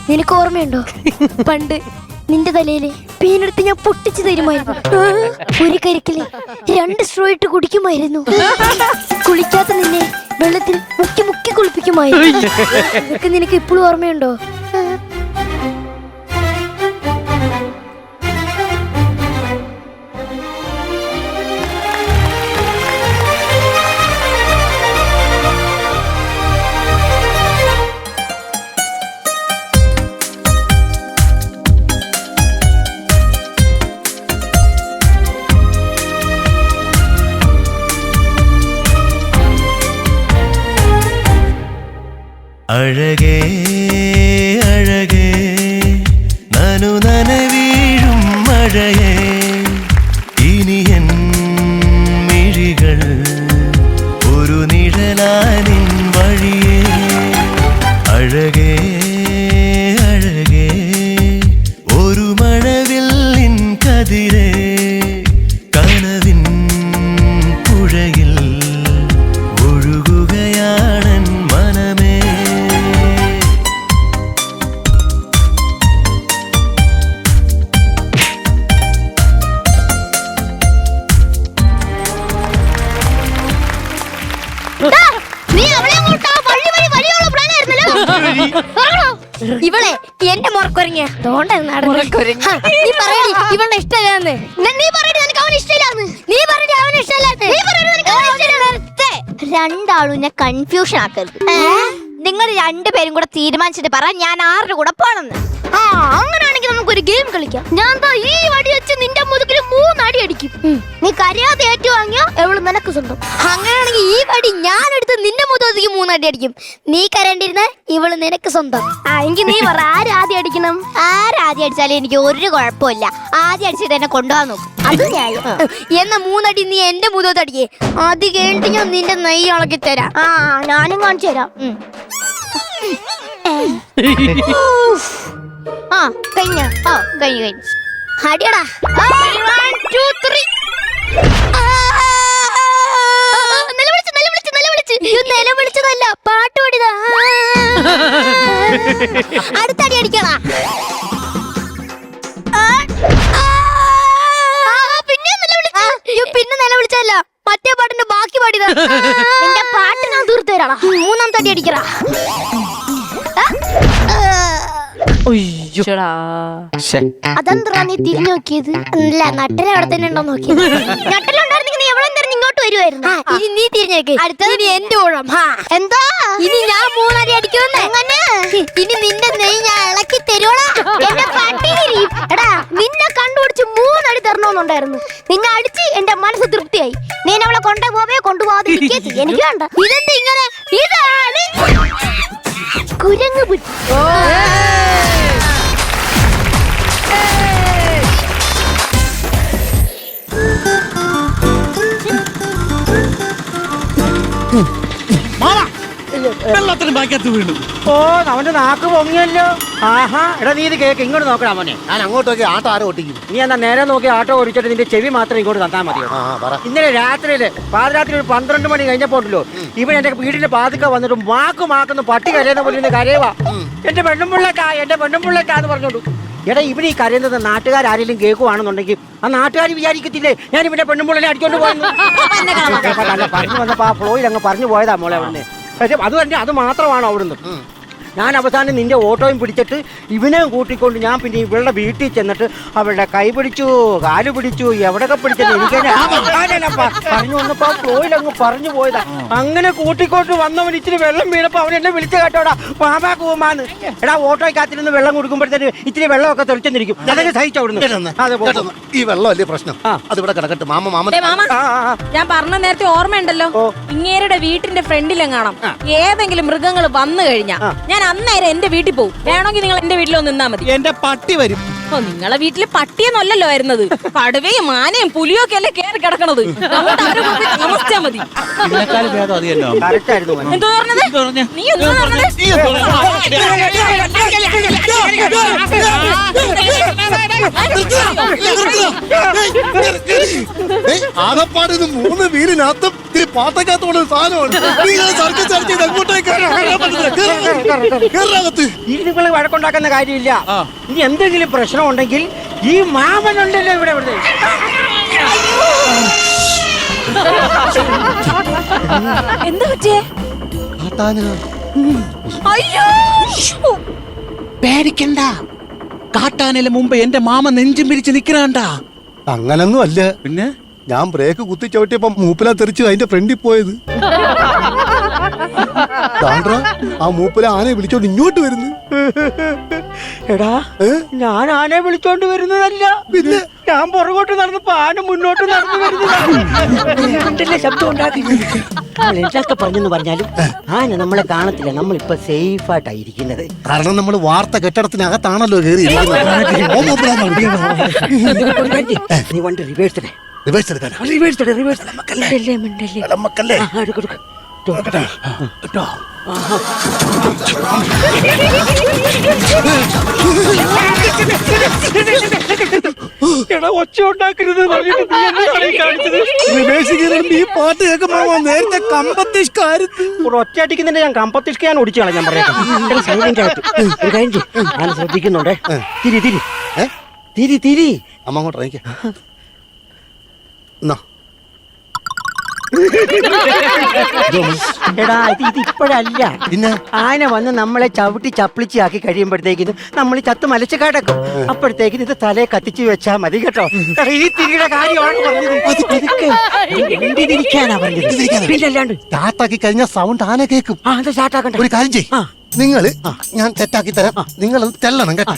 നിനക്ക് ഓർമ്മയുണ്ടോ പണ്ട് നിന്റെ തലയില് പേനെടുത്ത് ഞാൻ പൊട്ടിച്ചു തരുമായിരുന്നു. ഒരു കരിക്കല് 2 സ്ട്രോ ഇട്ട് കുടിക്കുമായിരുന്നു. കുളിക്കാത്ത നിന്നെ വെള്ളത്തിൽ മുക്കി മുക്കി കുളിപ്പിക്കുമായിരുന്നു. ഇതൊക്കെ നിനക്ക് ഇപ്പോഴും ഓർമ്മയുണ്ടോ? അഴകേ അഴകേ നനു നനവീഴും മഴയേ ഇനി എൻ മിഴികൾ ഒരു നിഴലാനിൻ വഴിയേ അഴകേ അഴകേ ഒരു മഴവില്ലിൻ കതിരേ കനവിൻ പുഴയിൽ ഒഴുകുകയാണൻ മനമേ നീ അവളെ ഇവളെ എന്റെ മുറക്കുരങ്ങിയ നീ പറയടി ഇവളുടെ ഇഷ്ടമില്ലാന്ന്. നീ പറയടി നിനക്ക് അവൻ ഇഷ്ടമില്ലാന്ന്. നീ പറയടി അവൻ ഇഷ്ടമില്ലാന്ന്. രണ്ടാളും എന്നെ കൺഫ്യൂഷൻ ആക്കരുത്. നിങ്ങൾ 2 പേരും കൂടെ തീരുമാനിച്ചിട്ട് പറ ഞാൻ ആരുടെ കൂടെ പോണെന്ന്. ആ അങ്ങനെയാണെങ്കിൽ നമുക്കൊരു ഗെയിം കളിക്കാം. ഞാൻ ഈ വടി വെച്ച് നിന്റെ മുതുകിൽ 3 അടി അടിക്കും. നീ കരയാതെ ഏറ്റുവാങ്ങിയോ എവള് നിനക്ക് സ്വന്തം. അങ്ങനെയാണെങ്കിൽ ഈ വടി ഞാൻ എടുത്ത് നിന്റെ മുതുകിൽ 3 അടി അടിക്കും. നീ കരണ്ടിരുന്ന ഇവള് നിനക്ക് സ്വന്തം. എങ്കിൽ നീ പറ ആരാദ്യം അടിക്കണം. ആരാദ്യം അടിച്ചാലും എനിക്ക് ഒരു കുഴപ്പമില്ല. ആദ്യം അടിച്ചിട്ട് എന്നെ കൊണ്ടുപോകാൻ നോക്കും. അത് ന്യായം. എന്ന 3 അടി നീ എന്റെ മുതുകത്ത് അടിക്കേ. അത് കഴിഞ്ഞിട്ട് ഞാൻ നിന്റെ നെയ്യ് ഇളക്കി തരാം. ഞാനും കാണിച്ചു തരാം. കഴിഞ്ഞ കഴിഞ്ഞു അടിയടാ. 1 2 3 നിലവിളിച്ചതല്ല പാട്ട് പാടിയതാ. അടുത്തടി അടിക്കടാ. പിന്നെ നിലവിളിച്ചല്ല മറ്റേ പാട്ടിന്റെ ബാക്കി പാടിയതാ. നിന്റെ പാട്ട് ഞാൻ തീർത്തു തരാടാ. 3ാമത്തെ അടി അടിക്കടാ. അതെന്താ നീ തിരിഞ്ഞു നോക്കിയത്? അല്ല നട്ടല അവിടെ തന്നെ ഉണ്ടോ നോക്കിയത്. നട്ടലുണ്ടായിരുന്നെങ്കിൽ നീ എവിടെ നിന്ന് ഇങ്ങോട്ട് വരുമായിരുന്നു. ഇനി നീ തിരിഞ്ഞേക്ക്. അടുത്തത് എന്റെ ഊഴം. എന്താ ഇനി ഞാൻ 3 അടി അടിക്കുമെന്ന്. അങ്ങനെ ഇനി നിന്റെ നെയ് ഞാൻ ഇളക്കി തരുവോളാ. എന്റെ പട്ടികിരി എടാ നിന്നെ കണ്ടുപിടിച്ച് 3 അടി തരണമെന്നുണ്ടായിരുന്നു. നിന്നെ അടിച്ച് എന്റെ മനസ്സ് തൃപ്തിയായി. നീ അവളെ കൊണ്ടുപോകാതെ എനിക്ക് വേണ്ട. ഇതെന്താ ഇങ്ങനെ? ഇതാണ് കുരങ്ങ് ബുദ്ധി. വെള്ളത്തിന് ബാക്കത്ത് വീണു. ഓ അവന്റെ നാക്ക് പൊങ്ങിയല്ലോ. ആഹാ എടാ നീ ഇത് കേക്ക് ഇങ്ങോട്ട് നോക്കണം മോനെ. ഞാൻ അങ്ങോട്ട് നോക്കി ആട്ടോ ആരോ ഒട്ടിക്കും. നീ എന്നാ നേരെ നോക്കി ആട്ടോ ഓടിച്ചിട്ട് നിന്റെ ചെവി മാത്രം ഇങ്ങോട്ട് തന്നാ മതിയോ? ഇന്നലെ രാത്രിയില് പാതിരാത്രി ഒരു 12 മണി കഴിഞ്ഞപ്പോണ്ടല്ലോ ഇവൻ എന്റെ വീടിന്റെ പാതിക്ക വന്നിട്ട് മാക്കുന്നു പട്ടി കരയുന്ന പോലെ കരയുവാ. എന്റെ പെണ്ണുമ്പിള്ളക്കാ എന്ന് പറഞ്ഞോണ്ടു. എടാ ഇവിടെ ഈ കരയുന്നത് നാട്ടുകാരെങ്കിലും കേൾക്കുവാണെന്നുണ്ടെങ്കിൽ ആ നാട്ടുകാർ വിചാരിക്കത്തില്ലേ ഞാൻ ഇവന്റെ പെണ്ണുമ്പിള്ളനെ അടിച്ചോണ്ട് പോയെന്ന്. പറഞ്ഞു വന്നപ്പോ ആ ഫ്ലോയിൽ അങ്ങ് പറഞ്ഞു പോയതാ മോളെ അവിടുന്ന്. പക്ഷെ അത് തന്നെ അത് മാത്രമാണ് അവിടുന്ന്. ഞാൻ അവസാനം നിന്റെ ഓട്ടോയും പിടിച്ചിട്ട് ഇവനെയും കൂട്ടിക്കൊണ്ട് ഞാൻ പിന്നെ ഇവളുടെ വീട്ടിൽ ചെന്നിട്ട് അവളുടെ കൈ പിടിച്ചു കാല് പിടിച്ചു എവിടെയൊക്കെ പിടിച്ചത് എനിക്ക് പറഞ്ഞു വന്നപ്പോ ഫ്ലോയിൽ അങ്ങ് പറഞ്ഞു പോയതാ. അങ്ങനെ കൂട്ടിക്കൊണ്ട് വന്നവൻ ഇച്ചിരി വെള്ളം വീണപ്പോ അവൻ എന്നെ വിളിച്ചു കേട്ടോടാ മാമാ കൂമാന്ന്. എടാ ഓട്ടോയ്ക്കകത്തിരുന്ന് വെള്ളം കുടിക്കുമ്പോഴത്തേന് ഇച്ചിരി വെള്ളമൊക്കെ തെളിച്ചെന്നിരിക്കും. അതൊക്കെ സഹിച്ചു അവിടുന്ന്. ഈ വെള്ളമല്ലേ പ്രശ്നം. അതിവിടെ കിടക്കട്ടെ. മാമ ഞാൻ പറഞ്ഞ നേരത്തെ ഓർമ്മയുണ്ടല്ലോ ഇങ്ങേരുടെ വീട്ടിന്റെ ഫ്രണ്ടിലെങ്ങാണം ഏതെങ്കിലും മൃഗങ്ങൾ വന്നു കഴിഞ്ഞാ ഞാൻ അന്നേരം എന്റെ വീട്ടിൽ പോകും. വേണമെങ്കിൽ നിങ്ങൾ എന്റെ വീട്ടിലൊന്ന് നിന്നാ മതി. എന്റെ പട്ടി വരും. ഓ നിങ്ങളെ വീട്ടില് പട്ടിയെന്നല്ലോ വരുന്നത്. കടുവയും മാനയും പുലിയും ഒക്കെ അല്ലേ കയറി കിടക്കണത്. നമസ്കാരം മതി. എന്തോ പറഞ്ഞത്? നീ എന്തോ പറഞ്ഞത്? ആകപ്പാട് ഇത് 3 വീലിനകത്തും ഈ പാട്ടക്കകത്തോടെ സാധനമുണ്ട്. ഈ നിങ്ങൾ വഴക്കുണ്ടാക്കുന്ന കാര്യമില്ല. ഇനി എന്തെങ്കിലും പ്രശ്നം ഉണ്ടെങ്കിൽ ഈ മാമനുണ്ടല്ലോ ഇവിടെ. എന്താ പറ്റിയേ? അയ്യോ പേടിക്കണ്ട. കാട്ടാനയിലെ മുമ്പ് എന്റെ മാമ നെഞ്ചും പിരിച്ച് നിക്കണണ്ട. അങ്ങനൊന്നും അല്ല. പിന്നെ ഞാൻ ബ്രേക്ക് കുത്തി ചവിട്ടിയപ്പോ മൂപ്പില തെറിച്ചു അതിന്റെ ഫ്രണ്ടിൽ പോയത്. ആ മൂപ്പില ആനയെ വിളിച്ചോണ്ട് ഇങ്ങോട്ട് വരുന്നു. എടാ ഞാൻ ആനയെ വിളിച്ചോണ്ട് വരുന്നതല്ല, പിന്നെ ഞാൻ പുറകോട്ട് നടന്നപ്പോ ആന മുന്നോട്ട് നടന്നു വരുന്നതല്ലേ ശബ്ദം ഉണ്ടാക്കുന്നത്. എന്തൊക്കെ പറഞ്ഞെന്ന് പറഞ്ഞാലും ആന നമ്മളെ കാണത്തില്ല. നമ്മളിപ്പോ സേഫ് ആയിട്ടായിരിക്കുന്നത്. കാരണം നമ്മൾ വാർത്ത കെട്ടിടത്തിനകത്താണല്ലോ കയറി നീ വണ്ടി റിവേഴ്സ് റിവേഴ്സ് എടുക്കാൻ നമുക്കല്ലേ ഒച്ച ഉണ്ടാക്കരുത്. ഈ പാട്ട് കേൾക്കുമ്പോ നേരത്തെ ഒറ്റയടിക്കുന്നതിന്റെ ഞാൻ കമ്പത്തിഷ്ക ഞാൻ ഓടിച്ചു കളയാൻ പറയാം. ഞാൻ ശ്രദ്ധിക്കുന്നുണ്ടേ. തിരി അമ്മ അങ്ങോട്ട് ഇറങ്ങിക്ക. എടാ ഇത് ഇപ്പോഴല്ല. പിന്നെ ആന വന്ന് നമ്മളെ ചവിട്ടി ചപ്പിളിച്ച് ആക്കി കഴിയുമ്പോഴത്തേക്കിനും നമ്മൾ ചത്ത് മലച്ച് കിടക്കും. അപ്പോഴത്തേക്കിന് ഇത് തലയെ കത്തിച്ച് വെച്ചാ മതി കേട്ടോ. ഈ തിരിയുടെ കാര്യമാണ് പറഞ്ഞത്. പിന്നല്ലാണ്ട് സ്റ്റാർട്ടാക്കി കഴിഞ്ഞാൽ സൗണ്ട് ആന കേൾക്കും. അത് സ്റ്റാർട്ടാക്കണ്ട. ഒരു കാര്യം ചെയ്യ്, നിങ്ങള് ഞാൻ സെറ്റാക്കി തരാം, നിങ്ങൾ തെല്ലണം കേട്ടോ.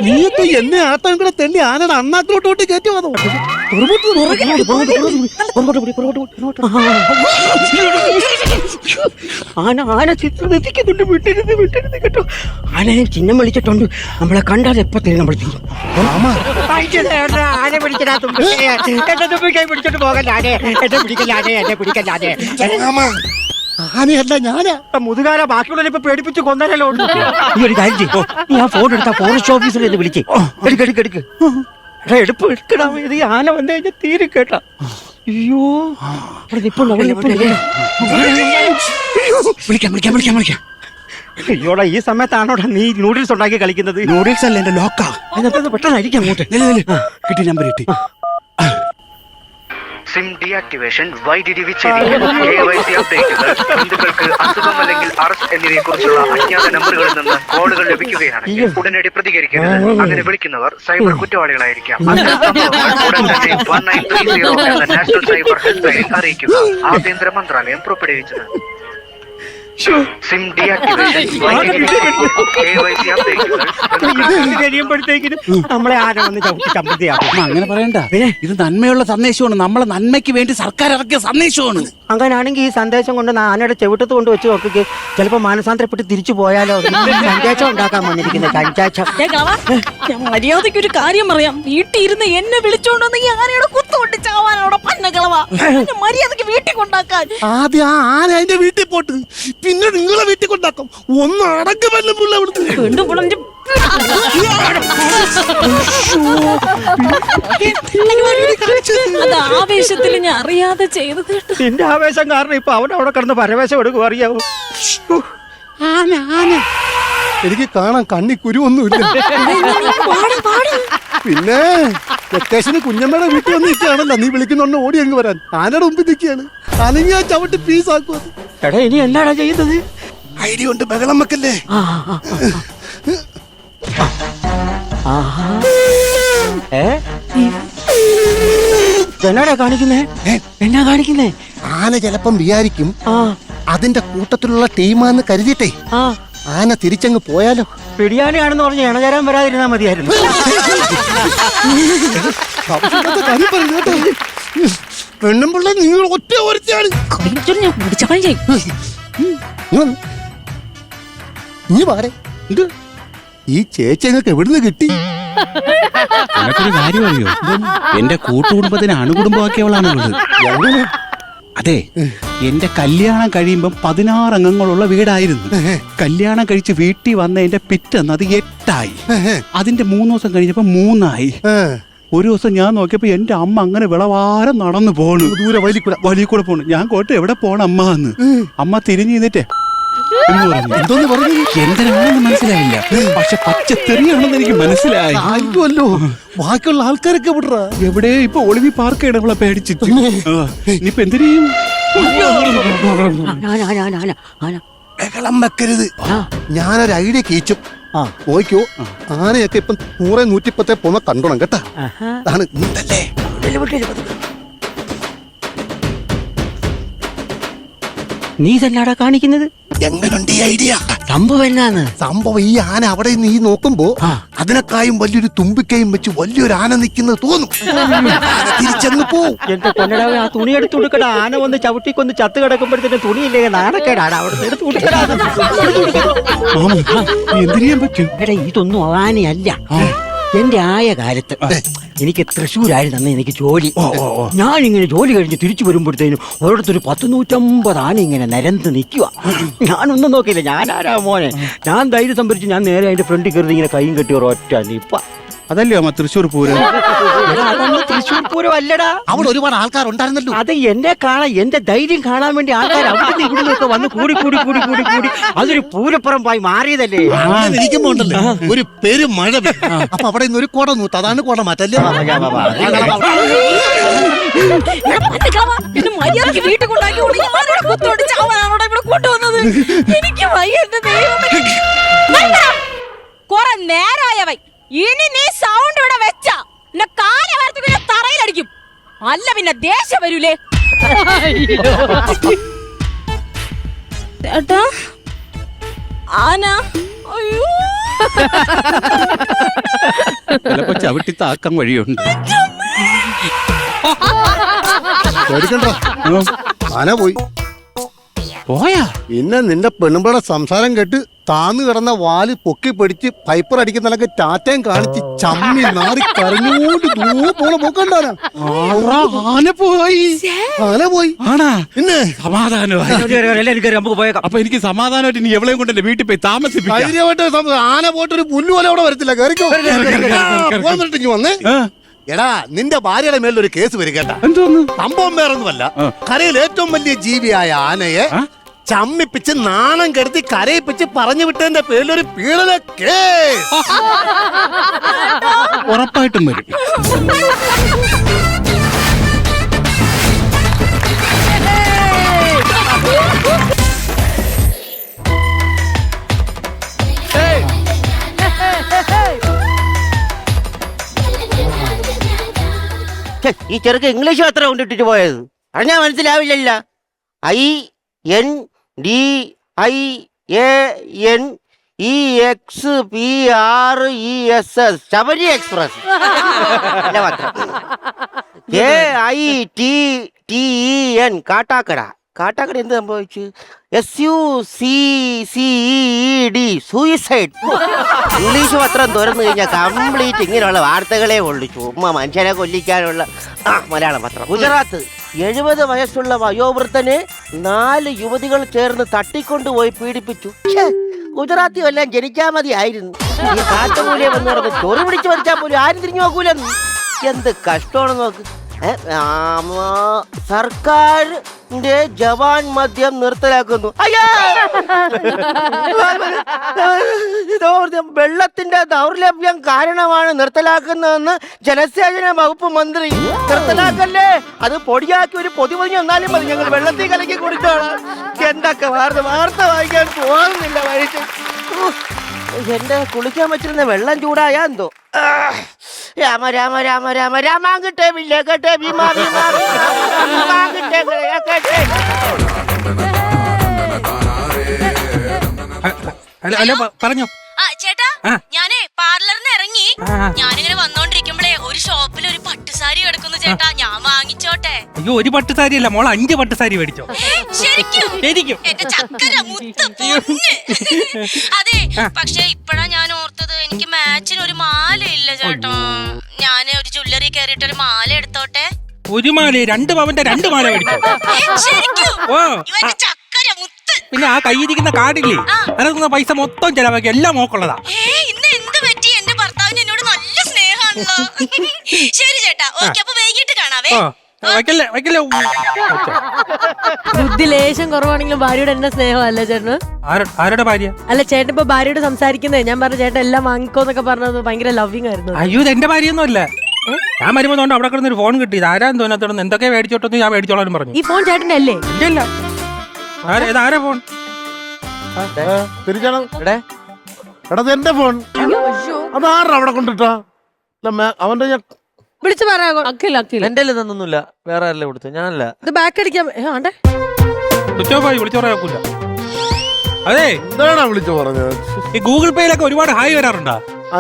നീയൊക്കെ എന്നെ ആട്ടം കൂടെ തെണ്ടി ആനയുടെ അണ്ണാക്കിലോട്ടോട്ട് കയറ്റി വന്നു. ആന ചിത്രത്തിക്കുന്നുണ്ട്. വിട്ടരുത് കേട്ടോ. ആനയെ ചിഹ്നം വിളിച്ചിട്ടുണ്ട്. നമ്മളെ കണ്ടാൽ എപ്പോ തരും നമ്മൾ തീരും. ആന പിടിച്ചിട്ട് പിടിച്ചോണ്ട് പോകല്ലാതെ എന്നെ പിടിക്കല്ലാതെ ആനയല്ല ഞാനാ. മുതുകാല ബാക്കിയുള്ള ഇപ്പൊ പേടിപ്പിച്ച് കൊന്നല്ലോ. ഈ ഒരു കാര്യം ചെയ്യും, നീ ആ ഫോൺ എടുത്താ ഫോറസ്റ്റ് ഓഫീസറെ ഇത് വിളിച്ചേ. എടുക്ക് എടുക്കടാ. ഇത് ആന വന്നു കഴിഞ്ഞാൽ തീരെ കേട്ടാ. അയ്യോ വിളിക്കാം. അയ്യോടാ ഈ സമയത്താണോടാ നീ നൂഡിൽസ് ഉണ്ടാക്കി കളിക്കുന്നത്? നൂഡിൽസ് അല്ല, എന്റെ ലോക്കാ. അതിനകത്ത് പെട്ടെന്നായിരിക്കും അങ്ങോട്ട്. കിട്ടി, നമ്പർ കിട്ടി. സിം ഡീആക്ടിവേഷൻ, വൈദ്യുതി വിച്ഛേദിക്കൽ, KYC അപ്ഡേറ്റുകൾ, ബന്ധുക്കൾക്ക് അസുഖം അല്ലെങ്കിൽ അറസ്റ്റ് എന്നിവയെ കുറിച്ചുള്ള അജ്ഞാത നമ്പറുകളിൽ നിന്ന് കോളുകൾ ലഭിക്കുകയാണെങ്കിൽ ഉടനടി പ്രതികരിക്കരുത്. അങ്ങനെ വിളിക്കുന്നവർ സൈബർ കുറ്റവാളികളായിരിക്കാം. ഉടൻ തന്നെ 1930 എന്ന നാഷണൽ സൈബർ ഹെൽപ്പ് ലൈനിൽ അറിയിക്കുക. ആഭ്യന്തര മന്ത്രാലയം പുറപ്പെടുവിച്ചത്. സിം ഡീആക്ടിവേഷൻ, KYC അപ്ഡേറ്റുകൾ, കഴിയുമ്പോഴത്തേക്കിനും നമ്മളെ ആന വന്ന് ചവിട്ടി ചമ്പത്തിയാക്കും. അങ്ങനെ പറയണ്ട, ഇത് നന്മയുള്ള സന്ദേശമാണ്. നമ്മളെ നന്മയ്ക്ക് വേണ്ടി സർക്കാർ ഇറക്കിയ സന്ദേശമാണ്. അങ്ങനാണെങ്കിൽ ഈ സന്ദേശം കൊണ്ട് ആനയുടെ ചെവിട്ടത്ത് കൊണ്ട് വെച്ച് നോക്കിക്ക് ചിലപ്പോ മാനസാന്തരപ്പെട്ട് തിരിച്ചു പോയാലോ. സന്ദേശം ഉണ്ടാക്കാൻ വന്നിരിക്കുന്നത് കഞ്ചാച്ച. ഞാൻ മര്യാദയ്ക്ക് ഒരു കാര്യം പറയാം. വീട്ടിൽ ഇരുന്ന് എന്നെ വിളിച്ചോണ്ട് ഈ ആനയുടെ കുത്തുകൊണ്ട് ചാവാനോടെ പന്നകളവാ. മര്യാദക്ക് വീട്ടിൽ കൊണ്ടാക്കാൻ. ആദ്യം ആ ആന അതിന്റെ വീട്ടിൽ പോട്ട്, പിന്നെ നിങ്ങളെ വീട്ടിൽ കൊണ്ടാക്കും. ഒന്ന് അടക്കമല്ല പുള്ള അത് ആവേശത്തിൽ ഞാൻ അറിയാതെ ചെയ്തത്. നിന്റെ ആവേശം കാരണം ഇപ്പൊ അവിടെ കിടന്ന് പരവേശം എടുക്കും. അറിയാവോ? എനിക്ക് കാണാൻ കണ്ണി കുരുവൊന്നുമില്ല. പിന്നെ വെക്കേഷന് കുഞ്ഞമ്മയുടെ വീട്ടിൽ വന്ന് നിൽക്കുകയാണല്ലോ, നീ വിളിക്കുന്നോണ്ട് ഓടി അങ്ങ് വരാൻ. ആനയുടെ മുമ്പിൽ നിൽക്കുകയാണ്. അല്ലെങ്കിൽ ആ ചവിട്ടി പീസാക്കും. എടാ ഇനി എന്താടാ ചെയ്യുന്നത്? ഐഡിയ കൊണ്ട് ബഹളം വെക്കല്ലേ. എന്നാടാ കാണിക്കുന്നേ? എന്നാ കാണിക്കുന്നേ? ആന ചിലപ്പം വിചാരിക്കും അതിന്റെ കൂട്ടത്തിലുള്ള ടീമാന്ന് കരുതിയിട്ടേ ആന തിരിച്ചങ്ങ് പോയാലോ. പിടിയാനയാണെന്ന് പറഞ്ഞ് ഇണചേരാൻ വരാതിരുന്നാ മതിയായിരുന്നു. പെണ്ണുമ്പിള്ള നിങ്ങൾ ഒറ്റ ഒരുത്തിയാണ്. നീ പാരെ ഈ ചേച്ചി ഞങ്ങൾക്ക് എവിടുന്ന് കിട്ടി? എനക്കൊരു കാര്യം അറിയോ, എന്റെ കൂട്ടുകുടുംബത്തിന് അണുകുടുംബമാക്കിയവളാണ്. അതെ, എന്റെ കല്യാണം കഴിയുമ്പം 16 അംഗങ്ങളുള്ള വീടായിരുന്നു. കല്യാണം കഴിച്ച് വീട്ടിൽ വന്നതിന്റെ പിറ്റേന്ന് അത് 8 ആയി. അതിന്റെ 3 ദിവസം കഴിഞ്ഞപ്പോ 3 ആയി. ഒരു ദിവസം ഞാൻ നോക്കിയപ്പോ എന്റെ അമ്മ അങ്ങനെ വിളവാരം നടന്നു പോണു. ദൂരെ വലിയ കൂടെ പോണു. ഞാൻ കോട്ടെ എവിടെ പോണ അമ്മ എന്ന്. അമ്മ തിരിഞ്ഞു നിന്നിട്ടേ എന്തോന്ന് പറഞ്ഞു എന്തിനാണെന്ന് മനസ്സിലായില്ല. പക്ഷെ പച്ചത്തെറിയാണെന്ന് എനിക്ക് മനസ്സിലായി. ആയില്ലോ ബാക്കിയുള്ള ആൾക്കാരൊക്കെ വിടറാ എവിടെ ഇപ്പൊ ഒളിവി പാർക്ക് ഇടവളെ പേടിച്ചിട്ട്. ഇനിയിപ്പൊ എന്തിനേയും ബഹളം വെക്കരുത്. ഞാനൊരു ഐഡിയ കേച്ചു. നോക്കിയോ ആനയൊക്കെ ഇപ്പം 100, 110 പോന്ന കണ്ടോണം കേട്ടാ. അതാണ് നീ തന്നെയാടാ കാണിക്കുന്നത്. എങ്ങനുണ്ട് ഈ ഐഡിയ? സംഭവം എന്നാണ്? സംഭവം ഈ ആന അവിടെ നീ നോക്കുമ്പോ അതിനേക്കായും വലിയൊരു തുമ്പിക്കയും വെച്ച് വലിയൊരു ആന നിൽക്കുന്നത് തോന്നും. തിരിച്ചങ്ങ് പോവും. എന്റെ കൊല്ലടാവേ, ആ തുണി എടുത്തു കൊടുക്കടാ. ആന വന്ന് ചവിട്ടിക്കൊന്ന് ചത്ത് കിടക്കുമ്പോഴത്തേന് തുണിയില്ലേ നാണക്കേടാണ്. അവിടെ എടുത്തു കൊടുക്കടാ. എന്തിനാൻ പറ്റും? എടാ ഇതൊന്നും ആനയല്ല. എന്റെ ആയ കാലത്ത് എനിക്ക് തൃശ്ശൂരായിരുന്നു അന്ന് എനിക്ക് ജോലി. ഞാൻ ഇങ്ങനെ ജോലി കഴിഞ്ഞ് തിരിച്ചു വരുമ്പോഴത്തേനും ഒരിടത്തൊരു 100-150 ആന ഇങ്ങനെ നിരന്ന് നിൽക്കുക. ഞാനൊന്നും നോക്കിയില്ല. ഞാൻ ആരാ മോനെ. ഞാൻ ധൈര്യം സംഭരിച്ച് ഞാൻ നേരെ അതിന്റെ ഫ്രണ്ടിൽ കയറി ഇങ്ങനെ കൈയും കെട്ടി ഒരൊറ്റ നിപ്പ. അതല്ലേ അമ്മ തൃശ്ശൂർ പൂരം? തൃശ്ശൂർ പൂരം അല്ലടാ. അവിടെ ഒരുപാട് ആൾക്കാരുണ്ടായിരുന്നല്ലോ. അത് എന്നെ കാണാൻ, എന്റെ ധൈര്യം കാണാൻ വേണ്ടി ആൾക്കാർ അവിടെ ഇവിടുന്നൊക്കെ വന്ന് കൂടി കൂടി കൂടി കൂടി കൂടി അതൊരു പൂരപ്പുറമ്പായി മാറിയതല്ലേ. ഇരിക്കുമ്പോണ്ടല്ലോ ഒരു പെരുമഴ. അപ്പൊ അവിടെ നിന്ന് ഒരു കുട നൂത്ത്. അതാണ് കുട മാറ്റല്ലേ. വീട്ടിൽ കൊണ്ടാക്കി കൊണ്ടുവന്നത് എനിക്ക് കൊറേ നേരമായവൈ. ഇനി നീ സൗണ്ട് ഇവിടെ വെച്ചാ എന്നെ കാല വരത്ത് പിന്നെ തറയിലടിക്കും. അല്ല പിന്നെ ദേഷ്യം വരൂലേ. ചേട്ടാ ആന അയ്യോ ചിലപ്പോ ചവിട്ടി താക്കാൻ വഴിയുണ്ട്. ആന പോയി പോയാ. പിന്നെ നിന്റെ പെണ്ണുമ്പടെ സംസാരം കേട്ട് താന്നു കിടന്ന വാല് പൊക്കി പിടിച്ച് പൈപ്പർ അടിക്കുന്നതൊക്കെ ടാറ്റയും കാണിച്ച് ചമ്മി നാറി കരഞ്ഞോണ്ട് പോണ പോക്കണ്ടാനാ. ആന പോയി. ആന പോയി ആണാ. പിന്നെ സമാധാനമായി. അപ്പൊ എനിക്ക് സമാധാനമായിട്ട് ഇനി എവിടെയും കൊണ്ട് വീട്ടിൽ പോയി താമസിപ്പിക്കും. ആന പോയിട്ടൊരു പുല്ല് പോലെ അവിടെ വരത്തില്ല. കയറിക്കോ വന്നേ. എടാ നിന്റെ ഭാര്യയുടെ മേലൊരു കേസ് വരും കേട്ടാ. എന്തോന്ന് സംഭവം വേറൊന്നുമല്ല. കരയിൽ ഏറ്റവും വലിയ ജീവിയായ ആനയെ ചമ്മിപ്പിച്ച് നാണം കെടുത്തി കരയിപ്പിച്ച് പറഞ്ഞു വിട്ടതിന്റെ പേരിലൊരു പീഡന കേസ് ഉറപ്പായിട്ടും വരും. ഈ ചെറുക്ക് ഇംഗ്ലീഷ് മാത്രം കൊണ്ടിട്ടിട്ട് പോയത് അറിഞ്ഞാ മനസ്സിലാവില്ലല്ല. INDIANEXPRESS Sabari express. KITTEN Kattakada. Kattakada എന്ത് സംഭവിച്ചു? SUCCED suicide. ഇംഗ്ലീഷ് പത്രം തുറന്നു കഴിഞ്ഞാൽ കംപ്ലീറ്റ് ഇങ്ങനെയുള്ള വാർത്തകളെ ഉള്ളു. ചുമ്മാ മനുഷ്യനെ കൊല്ലിക്കാനുള്ള മലയാളം പത്രം. ഗുജറാത്ത് 70 വയസ്സുള്ള വയോവൃദ്ധനെ 4 യുവതികൾ ചേർന്ന് തട്ടിക്കൊണ്ടുപോയി പീഡിപ്പിച്ചു. ഗുജറാത്തി എല്ലാം ജനിച്ചാ മതിയായിരുന്നു. ഈ കാട്ടുകൂലിയെ വന്ന് പറഞ്ഞ് ചൊറി പിടിച്ചു വരച്ചാൽ പോലും ആരും തിരിഞ്ഞു നോക്കൂലെന്ന്. എന്ത് കഷ്ടമാണ് നോക്ക്. സർക്കാരിന്റെ ജവാൻ മദ്യം നിർത്തലാക്കുന്നു. വെള്ളത്തിന്റെ ദൗർലഭ്യം കാരണമാണ് നിർത്തലാക്കുന്നതെന്ന് ജലസേചന വകുപ്പ് മന്ത്രി. നിർത്തലാക്കല്ലേ, അത് പൊടിയാക്കി ഒരു പൊതി പൊതിഞ്ഞ് വന്നാലും മതി. ഞങ്ങൾ വെള്ളത്തിൽ കലക്കി കുടിച്ചോളാം. എന്തൊക്കെ വാർത്ത വായിക്കാൻ തോന്നുന്നില്ല വഴിച്ച്. എന്റെ കുളിക്കാൻ പറ്റുന്ന വെള്ളം ചൂടായാ എന്തോ. രാമ രാമ രാമ രാമ രാമാങ്കട്ടെ വില്ലേക്കട്ടെ ഭീമാ ഭീമാ ഭീമാങ്കട്ടെ കേട്ടെ. ഹലോ പറഞ്ഞോ. ചേട്ടാ ഞാനേ പാർലറിന്ന് ഇറങ്ങി. ഞാനിങ്ങനെ വന്നോണ്ടിരിക്കുമ്പോഴേ ഒരു ഷോപ്പിൽ ഒരു പട്ടുസാരി കിടക്കുന്നു ചേട്ടാ. ഞാൻ വാങ്ങിച്ചോട്ടെ? അയ്യോ, ഒരു പട്ടുസാരി അല്ല മോളെ, 5 പട്ടുസാരി മേടിച്ചോ. ശരിക്കും എന്റെ ചക്കര മുത്ത് പൊന്ന്. അതെ, പക്ഷെ ഇപ്പഴാ ഞാൻ ഓർത്തത് എനിക്ക് മാച്ചിന് ഒരു മാല ഇല്ല ചേട്ടാ. ഞാൻ ഒരു ജ്വല്ലറി കയറിയിട്ട് ഒരു മാല എടുത്തോട്ടെ? ഒരു മാല 2 പവന്റെ 2 മാല മേടിച്ചു. ഓ പിന്നെ ആ കയ്യിരിക്കുന്ന കാർഡില്ലേ അതിനകത്തുന്ന പൈസ മൊത്തം ചെലവാക്കി എല്ലാം മോക്കുള്ളതാ. ബുദ്ധി ലേശം കുറവാണെങ്കിലും ഭാര്യയോട് എന്നെ സ്നേഹമല്ല ചേട്ടന്. ആരുടെ ഭാര്യ? അല്ല ചേട്ടൻ ഇപ്പൊ ഭാര്യയോട് സംസാരിക്കുന്നേ ഞാൻ പറഞ്ഞു ചേട്ടൻ എല്ലാം വാങ്ങിക്കോന്നൊക്കെ പറഞ്ഞത് ഭയങ്കര ലവിങ് ആയിരുന്നു. അയ്യോ ഇത് എന്റെ ഭാര്യയൊന്നും അല്ല. ഞാൻ വരുമ്പോ അവിടെ കിടന്നൊരു ഫോൺ കിട്ടി. ആരാന്ന് തോന്നാത്തോണ്ട് എന്തൊക്കെ മേടിച്ചോട്ടെന്ന് ഞാൻ മേടിച്ചോളാനും പറഞ്ഞു. ഈ ഫോൺ ചേട്ടന്റെ അല്ലേ? ഇല്ല ആരാ ഫോൺ? തിരിച്ചാണ് എടാ എന്റെ ഫോൺ. അതാരാ അവിടെ കൊണ്ടിട്ടാ? അവന്റെ ഞാൻ വിളിച്ചു പറയാ. എന്റെ തന്നൊന്നുമില്ല, വേറെ ആരല്ലേ കൊടുത്തു? ഞാനല്ല. ഇത് ബാക്ക് അടിക്കാൻ ആണ്ടേ വിളിച്ചു പറയാക്കൂല. അതെ എന്താണോ വിളിച്ചു പറഞ്ഞത്? ഈ ഗൂഗിൾ പേയിലൊക്കെ ഒരുപാട് ഹായ് വരാറുണ്ടോ?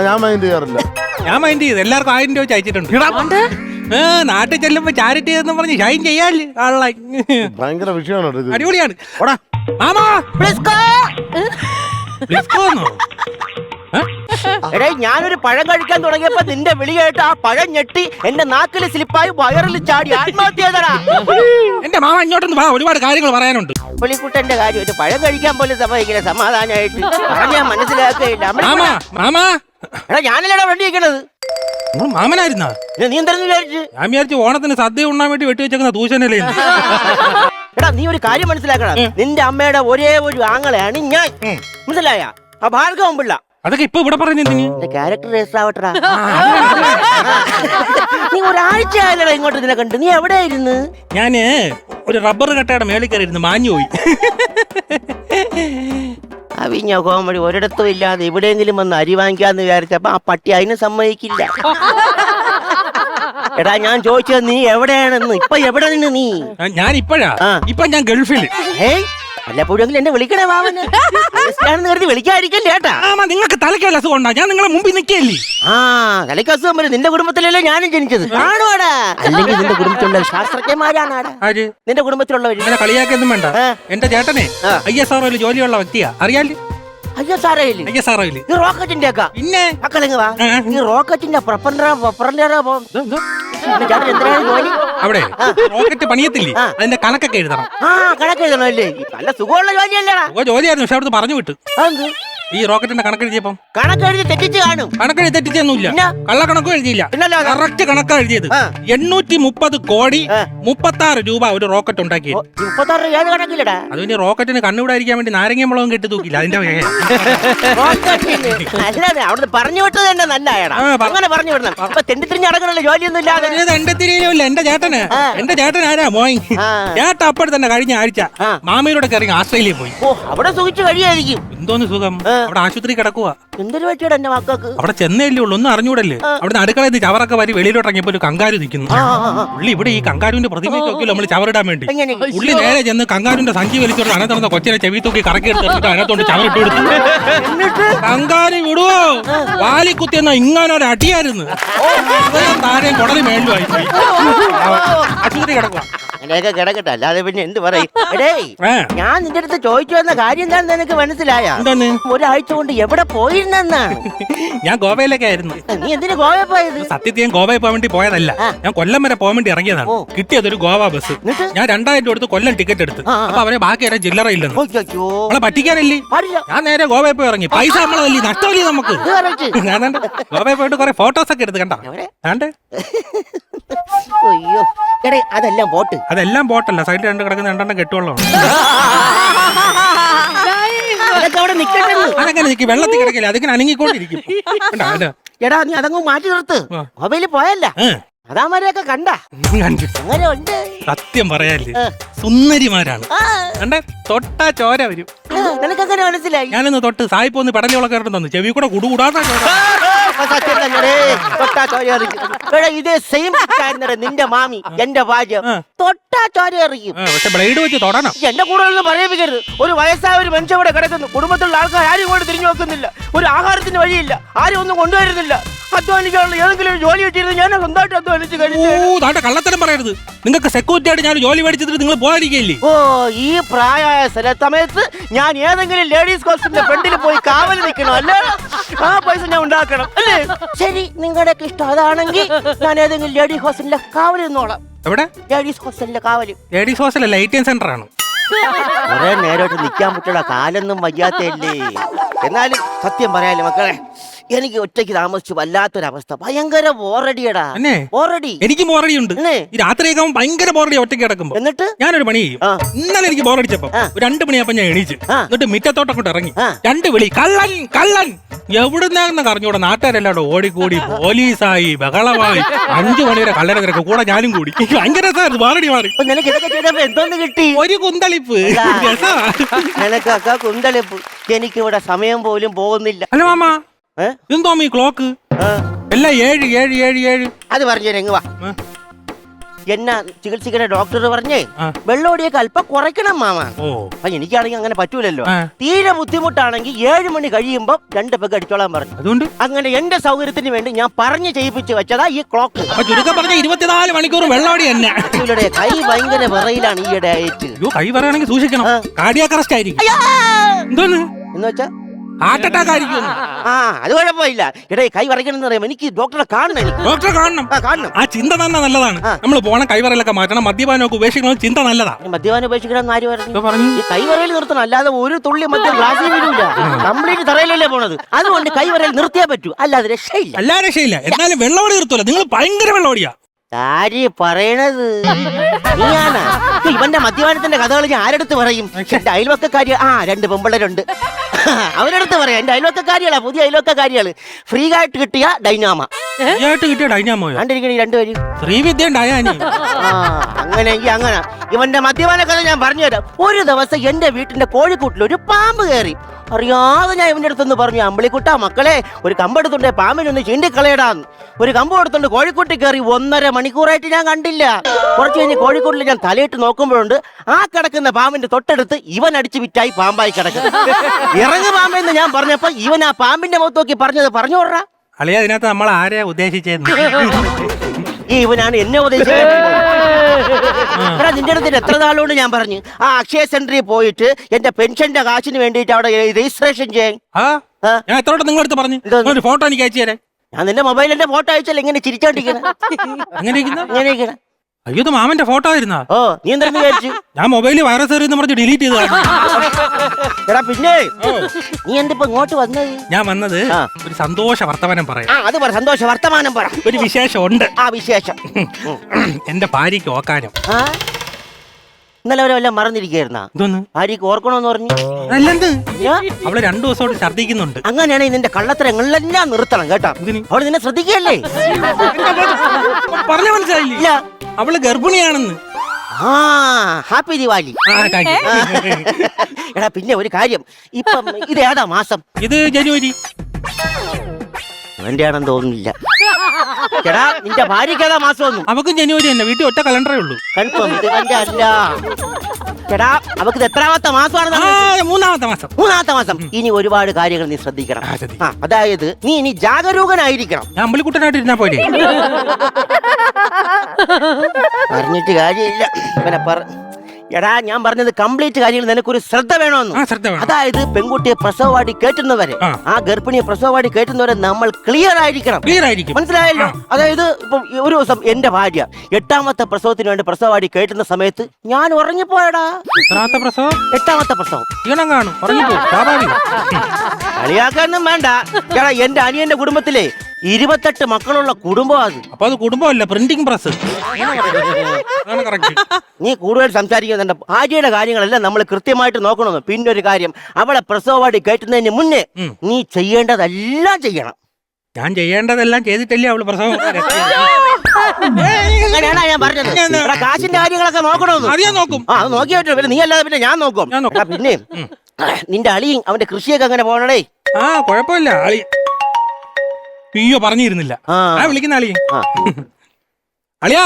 ഞാൻ മൈൻഡ് ചെയ്യാറില്ല. ഞാൻ മൈൻഡ് ചെയ്ത് എല്ലാവർക്കും 1000 രൂപ അയച്ചിട്ടുണ്ട്. നാട്ടിൽ ചെല്ലുമ്പോ ചാരിറ്റി എന്ന് പറഞ്ഞ് ഷൈൻ ചെയ്യാല് ഭയങ്കര വിഷയമാണ്. അടിപൊളിയാണ്. എടേ ഞാനൊരു പഴം കഴിക്കാൻ തുടങ്ങിയപ്പോ നിന്റെ വിളി കേട്ട് ആ പഴം ഞെട്ടി എന്റെ നാക്കില് സ്ലിപ്പായി വയറിൽ ചാടി ആത്മഹത്യ ചെയ്തടാ. എന്റെ മാമ ഇങ്ങോട്ടൊന്ന് വാ, ഒരുപാട് കാര്യങ്ങൾ പറയാനുണ്ട്. പുള്ളിക്കുട്ടന്റെ കാര്യം ഒരു പഴം കഴിക്കാൻ പോലും സമ്മതിക്കില്ല സമാധാനമായിട്ട്. പറഞ്ഞാൽ മനസ്സിലാക്കുകയില്ല. എടാ ഞാനല്ലടാ വണ്ടി വെക്കണത്. മാമനായിരുന്നാ? നീ എന്തായിരുന്നു വിചാരിച്ചു? ഞാൻ വിചാരിച്ചു ഓണത്തിന് സദ്യ ഉണ്ണാൻ വേണ്ടി വെട്ടിവെച്ചേക്കുന്ന ദൂഷണല്ലേ. എടാ നീ ഒരു കാര്യം മനസ്സിലാക്കണം. നിന്റെ അമ്മയുടെ ഒരേ ഒരു ആങ്ങളെയാണ് ഞാൻ. മനസ്സിലായ? ആ ഭാർഗവൻ പിള്ള. അതൊക്കെ ഇപ്പൊ ഇവിടെ പറഞ്ഞു ക്യാരക്ടർ രജിസ്റ്റർ ആവട്ടടാ. നീ ഒരാഴ്ച ആയാലടാ ഇങ്ങോട്ട് ഇതിനെ കണ്ട്. നീ എവിടെയായിരുന്നു? ഞാന് ഒരു റബ്ബർ കട്ടയുടെ മേളിൽ കയറിയിരുന്നു, മാഞ്ഞു പോയി. അവിഞ്ഞ കോമഡി ഒരിടത്തും ഇല്ലാതെ എവിടെയെങ്കിലും വന്ന് അരി വാങ്ങിക്കാന്ന് വിചാരിച്ചപ്പോ ആ പട്ടി അതിന് സമ്മതിക്കില്ല. എടാ ഞാൻ ചോദിച്ചത് നീ എവിടെയാണെന്ന്. ഇപ്പൊ എവിടെ നിന്ന് നീ? ഞാൻ ഇപ്പഴാ ഞാൻ ഗൾഫിൽ. വല്ലപ്പോഴെങ്കിലും എന്നെ വിളിക്കണേ മാമന്. കരുതി വിളിക്കാതിരിക്കല്ലേ ഏട്ടാ. നിങ്ങൾക്ക് തലയ്ക്കല്ല അസുഖം. ഞാൻ നിങ്ങളെ മുമ്പിൽ നിൽക്കല്ലേ. ആ തലയ്ക്ക് അസുഖം വരും. നിന്റെ കുടുംബത്തിലല്ലേ ഞാനും ജനിച്ചത്. ആണോടാ? അല്ലെങ്കിൽ നിന്റെ കുടുംബത്തിലുള്ള ശാസ്ത്രജ്ഞന്മാരാണ് നിന്റെ കുടുംബത്തിലുള്ളവര്. കളിയാക്കൊന്നും വേണ്ട. എന്റെ ചേട്ടനെ ISROയിൽ ജോലിയുള്ള വ്യക്തിയാ, അറിയാല്? റോക്കറ്റിന്റെ ഒക്കെ പിന്നെ ഈ റോക്കറ്റിന്റെ അവിടെ റോക്കറ്റ് പണിയത്തില്ലേ, അതിന്റെ കണക്കൊക്കെ എഴുതണം. കണക്ക് എഴുതണം അല്ലേ? നല്ല സുഖമുള്ള ജോലിയല്ലേടാ? ജോലിയായിരുന്നു, പക്ഷെ അവിടുന്ന് പറഞ്ഞു വിട്ടു. ഈ റോക്കറ്റിന്റെ കണക്കെഴുതിയപ്പം കണക്കെഴുതി തെറ്റിച്ച് കാണും. കണക്കെഴുതി തെറ്റിച്ചൊന്നുമില്ല, കള്ളക്കണക്കും എഴുതിയില്ല, കറക്റ്റ് കണക്കാ എഴുതിയത്. 830 കോടി 36 രൂപ ഒരു റോക്കറ്റ് ഉണ്ടാക്കി. 36 ഏത് കണക്കില്ലടാ? അത് പിന്നെ റോക്കറ്റിന് കണ്ണുകൂടായിരിക്കാൻ വേണ്ടി നാരങ്ങ മുളകും കെട്ടി തൂക്കില്ല, അതിന്റെ അല്ലാതെ അവിടെ പറഞ്ഞു വിട്ടത് തന്നെ നല്ലതായടാ. അങ്ങനെ പറഞ്ഞു വിടണം. അപ്പൊ തെണ്ടിത്തിരിഞ്ഞ് നടക്കണല്ലോ ജോലിയൊന്നും ഇല്ലാതെ. എന്റെ തിരിയില്ല. എന്റെ ചേട്ടൻ ആരാ മോയ്? ചേട്ടൻ അപ്പോഴും തന്നെ കഴിഞ്ഞ ആഴ്ച മാമയിലൂടെ ഇറങ്ങി ആസ്ട്രേലിയ പോയി. അവിടെ സുഖിച്ചു കഴിയായിരിക്കും. എന്തോന്ന് സുഖം? അവിടെ ആശുപത്രി കിടക്കുക. എന്തൊരു പറ്റിയുടെ എന്റെ മക്കൾക്ക്? അവിടെ ചെന്നേല്ലേ ഉള്ളൂ, ഒന്നും അറിഞ്ഞൂടല്ലേ. അവിടെ അടുക്കളയിൽ നിന്ന് ചവറൊക്കെ വരി വെളിയിലോട്ട് ഇറങ്ങിയപ്പോ ഒരു കങ്കാരു നിൽക്കുന്നു. പുള്ളി ഇവിടെ ഈ കങ്കാരുവിന്റെ പ്രതിമയ്ക്കൊക്കെ നമ്മൾ ചവറിടാൻ വേണ്ടി പുള്ളി നേരെ ചെന്ന് കങ്കാരുവിന്റെ സഞ്ചി വലിച്ചോണ്ട് അനത്തുന്ന കൊച്ചിനെ ചെവി തൂക്കി കറക്കി എടുത്തിട്ട് അതിനകത്തോണ്ട് ചവറിട്ട് കൊടുത്തു. കങ്കാരി വിടുവോ? വാലി കുത്തിയെന്ന ഇങ്ങനൊരു അടിയായിരുന്നു. താഴെ കുടല് മേളിലുമായി പോയി. ആശുപത്രി കിടക്കുക. അങ്ങനെയൊക്കെ കിടക്കട്ടെ, അല്ലാതെ പിന്നെ എന്ത് പറയും? ഞാൻ നിന്റെ അടുത്ത് ചോദിച്ചു വന്ന കാര്യം എന്താണെന്ന് എനിക്ക് മനസ്സിലായ? ഒരാഴ്ച കൊണ്ട് എവിടെ പോയിരുന്നെന്നാണ്. ഞാൻ ഗോവയിലൊക്കെ ആയിരുന്നു. നീ എന്തിനു ഗോവയിൽ പോയത്? സത്യത്തിൽ ഞാൻ ഗോവയിൽ പോകാൻ വേണ്ടി പോയതല്ല, ഞാൻ കൊല്ലം വരെ പോകാൻ വേണ്ടി ഇറങ്ങിയതാണ്. കിട്ടിയതൊരു ഗോവ ബസ്. ഞാൻ 2000 രൂപ എടുത്ത് കൊല്ലം ടിക്കറ്റ് എടുത്ത്. അപ്പൊ അവരെ ബാക്കി ആരും ചില്ലറ ഇല്ലെന്ന്. നമ്മളെ പറ്റിക്കാനല്ലേ ഞാൻ നേരെ ഗോവയിൽ പോയി ഇറങ്ങി. പൈസ നമ്മളല്ലേ, നഷ്ടമല്ലേ നമുക്ക്. ഞാൻ ഗോവയിൽ പോയിട്ട് കുറെ ഫോട്ടോസ് ഒക്കെ എടുത്ത്. കണ്ടോ? അയ്യോ അതെല്ലാം ബോട്ട്. അതെല്ലാം ബോട്ടല്ല, സൈഡിൽ കിടക്കുന്ന 2 കെട്ടുവെള്ളമാണ്. അതങ്ങനെ നിൽക്കും, വെള്ളത്തിൽ കിടക്കില്ല, അതിങ്ങനെ അനങ്ങിക്കൊണ്ടിരിക്കും. എടാ നീ അതങ്ങ് മാറ്റി നിർത്ത്. മൊബൈലിൽ പോയല്ല അതാമാരെയൊക്കെ കണ്ട അങ്ങനെ ഉണ്ട്. സത്യം പറയാല്ലേ, സുന്ദരിമാരാണ്. കണ്ടേ, തൊട്ടാ ചോര വരും. നിനക്കങ്ങനെ മനസ്സിലായി? ഞാനൊന്ന് തൊട്ട് സായിപ്പോന്ന് പെടലികളൊക്കെ തന്നു, ചെവി കൂടെ കുടുകൂടാത്ത ഇതേ സെയിം നിന്റെ മാമി എന്റെ ഭാര്യ തൊട്ടാ ചോര എറിയും. പക്ഷെ ബ്ലേഡ് വെച്ച് തൊടണം. എന്റെ കൂടെ ഒന്നും പറയിപ്പിക്കരുത്. ഒരു വയസ്സായ ഒരു മനുഷ്യ ഇവിടെ കിടക്കുന്നു. കുടുംബത്തിലുള്ള ആൾക്കാർ ആരും ഇങ്ങോട്ട് തിരിഞ്ഞു നോക്കുന്നില്ല. ഒരു ആഹാരത്തിന് വഴിയില്ല, ആരും ഒന്നും കൊണ്ടുവരുന്നില്ല. അധ്വാനിക്കാനുള്ള ഏതെങ്കിലും ഒരു ജോലി കിട്ടിയിരുന്നു ഞാൻ സ്വന്തമായിട്ട് അധ്വാനിച്ച് കഴിഞ്ഞു. കള്ളത്തരം പറയരുത്. നിങ്ങൾക്ക് സെക്യൂരിറ്റി ആയിട്ട് ഞാൻ ജോലി മേടിച്ചിട്ട് നിങ്ങൾ പോകാതിരിക്കല്ലേ? ഓ ഈ പ്രായമായ സമയത്ത് ഞാൻ ഏതെങ്കിലും ലേഡീസ് ഹോസ്റ്റലിന്റെ ഫ്രണ്ടിൽ പോയി കാവൽ നിൽക്കണം അല്ലേ? ആ പൈസ ഞാൻ ഉണ്ടാക്കണം അല്ലേ? ശരി, നിങ്ങളുടെയൊക്കെ ഇഷ്ടം അതാണെങ്കിൽ ഞാൻ ഏതെങ്കിലും ലേഡീസ് ഹോസ്റ്റലിലെ കാവൽ നിന്നോളാം. എവിടെ? ലേഡീസ് ഹോസ്റ്റലിലെ കാവല്. ലേഡീസ് ഹോസ്റ്റലല്ല, ATM സെന്റർ ആണ്. കുറെ നേരമായിട്ട് നിൽക്കാൻ പറ്റുള്ള കാലൊന്നും വയ്യാത്തല്ലേ. എന്നാലും സത്യം പറയാലോ മക്കളെ, എനിക്ക് ഒറ്റയ്ക്ക് താമസിച്ചു വല്ലാത്തൊരവസ്ഥ. ഭയങ്കര ബോറടിയടാ. ബോറടി. എനിക്ക് ബോറടിയുണ്ട്. ഈ രാത്രിയൊക്കെ ഭയങ്കര ബോറടി ഒറ്റയ്ക്ക് കിടക്കുമ്പോ. എന്നിട്ട് ഞാനൊരു പണി ചെയ്യും. ഇന്നലെ എനിക്ക് ബോറടിച്ചപ്പോ 2 മണിയായപ്പോ ഞാൻ എണീച്ചു. എന്നിട്ട് മിറ്റത്തോട്ടൊക്കെ ഇറങ്ങി 2 വിളി, കള്ളൻ കള്ളൻ. എവിടുന്നാന്ന് അറിഞ്ഞൂടെ? നാട്ടുകാരെല്ലാടെ ഓടിക്കൂടി പോലീസായി ബഹളമായി. 5 മണി വരെ കള്ളനെ തിരക്ക് കൂടെ ഞാനും കൂടി. ഭയങ്കര രസമായിരുന്നു. ബോറടി മാറി. എന്തോന്ന് കിട്ടി? ഒരു കുന്തളിപ്പ്. നിനക്കൊക്കെ കുന്തളിപ്പ്. എനിക്കിവിടെ സമയം പോലും പോകുന്നില്ല. അല്ല മാമ, എന്തോ ഈ ക്ലോക്ക് എല്ലാം 7 7 7 7. അത് പറഞ്ഞു രംഗവാ. എന്നാ ചികിത്സിക്കുന്ന ഡോക്ടർ പറഞ്ഞേ വെള്ളോടിയൊക്കെ അല്പം കുറയ്ക്കണം മാമ. എനിക്കാണെങ്കിൽ അങ്ങനെ പറ്റൂലല്ലോ. തീരെ ബുദ്ധിമുട്ടാണെങ്കിൽ 7 മണി കഴിയുമ്പോ 2 പെഗ് അടിച്ചോളാൻ പറഞ്ഞു. അതുകൊണ്ട് അങ്ങനെ എന്റെ സൗകര്യത്തിന് വേണ്ടി ഞാൻ പറഞ്ഞു ചെയ്യിപ്പിച്ച് വെച്ചതാ ഈ ക്ലോക്ക്. ചുരുക്കം പറഞ്ഞ 24 മണിക്കൂർ വെള്ളോടി തന്നെ. കൈ ഭയങ്കര വിറയിലാണ് ഈയിടെ ആയിട്ട്. കൈ പറയുകയാണെങ്കിൽ സൂക്ഷിക്കണം. കാർഡിയാക് അറസ്റ്റ് ആയിരിക്കും. എന്തോന്ന് എന്ന് വെച്ചാ ഹാർട്ട് അറ്റാക്ക് ആയിരിക്കും. അത് കുഴപ്പമില്ല. ഇടേ കൈ വരയ്ക്കണമെന്ന് പറയാം. എനിക്ക് ഡോക്ടറെ കാണണം. ഡോക്ടറെ കാണണം. ആ ചിന്ത തന്നെ നല്ലതാണ്. നമ്മൾ പോണ കൈവറയിലൊക്കെ മാറ്റണം. മദ്യപാനമൊക്കെ ഉപേക്ഷിക്കണം. ചിന്ത നല്ലതാണ്. മദ്യപാനം ഉപേക്ഷിക്കണം ആര് പറഞ്ഞു? ഈ കൈവറയിൽ നിർത്തണം, അല്ലാതെ ഒരു തുള്ളി മദ്യം ഗ്ലാസ്സിൽ വീഴൂല. കംപ്ലീറ്റ് തറയിലല്ലേ പോണത്. അതുകൊണ്ട് കൈവറയിൽ നിർത്തിയാ പറ്റൂ, അല്ലാതെ രക്ഷയില്ല. എല്ലാ രക്ഷയില്ല. എന്നാലും വെള്ളോടി നിർത്തൂല. നിങ്ങൾ ഭയങ്കര വെള്ളോടിയാ. ആര് പറയണത്? നീയാണോ? ഇവന്റെ മദ്യപാനത്തിന്റെ കഥകൾ ഞാൻ ആരെടുത്ത് പറയും? എന്റെ അയൽവക്കക്കാരി 2 പെമ്പിള്ളേരുണ്ട്, അവരെടുത്ത് പറയാം. എന്റെ അയൽവക്കക്കാരികളാ, പുതിയ അയൽവക്കക്കാരികള്. ഫ്രീ ആയിട്ട് കിട്ടിയ ഡൈനാമ. കിട്ടിയ ഡൈനാമോ കണ്ടിരിക്കണ 2 പേര്. ശ്രീവിദ്യ അങ്ങനെയെങ്കിൽ അങ്ങനെ. ഇവന്റെ മദ്യപാന കഥ ഞാൻ പറഞ്ഞുതരാം. ഒരു ദിവസം എന്റെ വീട്ടിന്റെ കോഴിക്കൂട്ടിൽ ഒരു പാമ്പ് കയറി. അറിയാതെ ഞാൻ ഇവന്റെ അടുത്തൊന്ന് പറഞ്ഞു, അമ്പിളിക്കുട്ടാ മക്കളെ, ഒരു കമ്പെടുത്തുണ്ട് പാമ്പിനൊന്ന് ചീണ്ടിക്കളയടാന്ന്. ഒരു കമ്പ് എടുത്തുണ്ട് കോഴിക്കൂട്ടി കയറി. 1.5 മണിക്കൂറായിട്ട് ഞാൻ കണ്ടില്ല. കുറച്ച് കഴിഞ്ഞ് കോഴിക്കൂട്ടിൽ ഞാൻ തലയിട്ട് നോക്കുമ്പോഴുണ്ട് ആ കിടക്കുന്ന പാമ്പിന്റെ തൊട്ടടുത്ത് ഇവൻ അടിച്ചു വിറ്റായി പാമ്പായി കിടക്കുന്നത്. ഇറങ്ങു പാമ്പെന്ന് ഞാൻ പറഞ്ഞപ്പോ ഇവൻ ആ പാമ്പിന്റെ മുഖത്ത് നോക്കി പറഞ്ഞത് പറഞ്ഞു വിടറാ. അളിയ, അതിനകത്ത് നമ്മൾ ആരെയാ ഉദ്ദേശിച്ചത്? ഇവനാണ് എന്നെ ഉദ്ദേശിച്ചത്. നിന്റെ അടുത്ത് എത്ര നാളുകൊണ്ട് ഞാൻ പറഞ്ഞു ആ അക്ഷയ സെന്ററിൽ പോയിട്ട് എന്റെ പെൻഷന്റെ കാശിന് വേണ്ടിട്ട് അവിടെ രജിസ്ട്രേഷൻ ചെയ്യാൻ. ഞാൻ എത്ര നിങ്ങളടുത്ത് പറഞ്ഞു ഒരു ഫോട്ടോ എനിക്ക് അയച്ചു തരാൻ. ഞാൻ നിന്റെ മൊബൈലിന്റെ ഫോട്ടോ അയച്ചല്ലേ ഇങ്ങനെ ചിരിച്ചോണ്ടിരിക്കണം. അങ്ങനെ അയ്യോ, ഇത് മാമന്റെ ഫോട്ടോ ആയിരുന്നാ? നീ എന്താ വിചാരിച്ചു? ഞാൻ മൊബൈലിൽ വൈറസ് എന്ന് പറഞ്ഞ് ഡിലീറ്റ് ചെയ്തതാണ്. എടാ പിന്നെ നീ എന്തിപ്പോ ഇങ്ങോട്ട് വന്നത്? ഞാൻ വന്നത് ഒരു സന്തോഷ വർത്തമാനം പറയാം. അത് പറ, സന്തോഷ വർത്തമാനം പറ. ഒരു വിശേഷം ഉണ്ട്. ആ വിശേഷം എന്റെ ഭാര്യക്ക് ഓക്കാനം. ഇന്നലെ അവരെ വല്ലതും മറന്നിരിക്കുകയായിരുന്നാ? ഭാര്യക്ക് ഓർക്കണോന്ന് പറഞ്ഞു. അവള് 2 ദിവസമായിട്ട് ഛർദ്ദിക്കുന്നുണ്ട്. അങ്ങനെയാണെങ്കിൽ നിന്റെ കള്ളത്തരങ്ങളെല്ലാം നിർത്തണം കേട്ടോ. അവള് നിന്നെ ശ്രദ്ധിക്കുകയല്ലേ? പറഞ്ഞ മനസ്സിലായില്ല. അവള് ഗർഭിണിയാണെന്ന്. ഹാപ്പി ദിവാലി. എടാ പിന്നെ ഒരു കാര്യം, ഇപ്പം ഇത് ഏതാ മാസം? ഇത് ജനുവരി. എന്റെ ആണെന്ന് തോന്നുന്നില്ല. എടാ നിന്റെ ഭാര്യക്ക് ഏതാ മാസം ഒന്നും? അവക്കും ജനുവരി തന്നെ. വീട്ടിൽ ഒറ്റ കലണ്ടറേ ഉള്ളൂ. കൺഫേം ഇത് എന്റെ അല്ല. എടാ അവക്ക് എത്രാമത്തെ മാസമാണ്? 3-ാമത്തെ മാസം. 3-ാമത്തെ മാസം. ഇനി ഒരുപാട് കാര്യങ്ങൾ നീ ശ്രദ്ധിക്കണം. അതായത് നീ ഇനി ജാഗരൂകനായിരിക്കണം. ഞാൻ അമ്പലിക്കുട്ടനായിട്ട് ഇരുന്നാ പോലെ പറഞ്ഞിട്ട് കാര്യമില്ല. ഇവനെ എടാ ഞാൻ പറഞ്ഞത് കംപ്ലീറ്റ് കാര്യങ്ങൾ നിനക്കൊരു ശ്രദ്ധ വേണമെന്ന്. അതായത് പെൺകുട്ടിയെ പ്രസവവാടി കയറ്റുന്നവരെ, ആ ഗർഭിണിയെ പ്രസവവാടി കയറ്റുന്നവരെ നമ്മൾ ക്ലിയർ ആയിരിക്കണം. മനസ്സിലായല്ലോ? അതായത് ഇപ്പം ഒരു ദിവസം എന്റെ ഭാര്യ 8-ാമത്തെ പ്രസവത്തിന് വേണ്ടി പ്രസവവാടി കയറ്റുന്ന സമയത്ത് ഞാൻ ഉറങ്ങിപ്പോയടാ. 8-ാമത്തെ പ്രസവം? 8-ാമത്തെ പ്രസവം. കളിയാക്കാനൊന്നും വേണ്ട. എടാ എന്റെ അനിയന്റെ കുടുംബത്തിലെ 28 മക്കളുള്ള കുടുംബം അത്. അപ്പൊ അത് കുടുംബമല്ല, പ്രിന്റിംഗ് പ്രസ്. നീ കൂടുതൽ സംസാരിക്കുന്നുണ്ട്. ഭാര്യയുടെ കാര്യങ്ങളെല്ലാം നമ്മൾ കൃത്യമായിട്ട് നോക്കണമെന്ന്. പിന്നെ ഒരു കാര്യം, അവളെ പ്രസവവാടി കയറ്റുന്നതിന് മുന്നേ നീ ചെയ്യേണ്ടതെല്ലാം ചെയ്യണം. ഞാൻ ചെയ്യേണ്ടതെല്ലാം ചെയ്തിട്ടല്ലേ അവള് പ്രസവം. അങ്ങനെയാണോ ഞാൻ പറഞ്ഞത്? കാശിന്റെ കാര്യങ്ങളൊക്കെ നോക്കണമെന്ന്. അറിയാൻ നോക്കും. അത് നോക്കി പറ്റും. പിന്നെ നീ അല്ലാതെ പിന്നെ ഞാൻ നോക്കും. പിന്നെ നിന്റെ അളിയും അവന്റെ കൃഷിയൊക്കെ അങ്ങനെ പോകണേ. കുഴപ്പമില്ല. അളി അയ്യോ പറഞ്ഞിരുന്നില്ല. വിളിക്കുന്ന അളിയ. അളിയാ,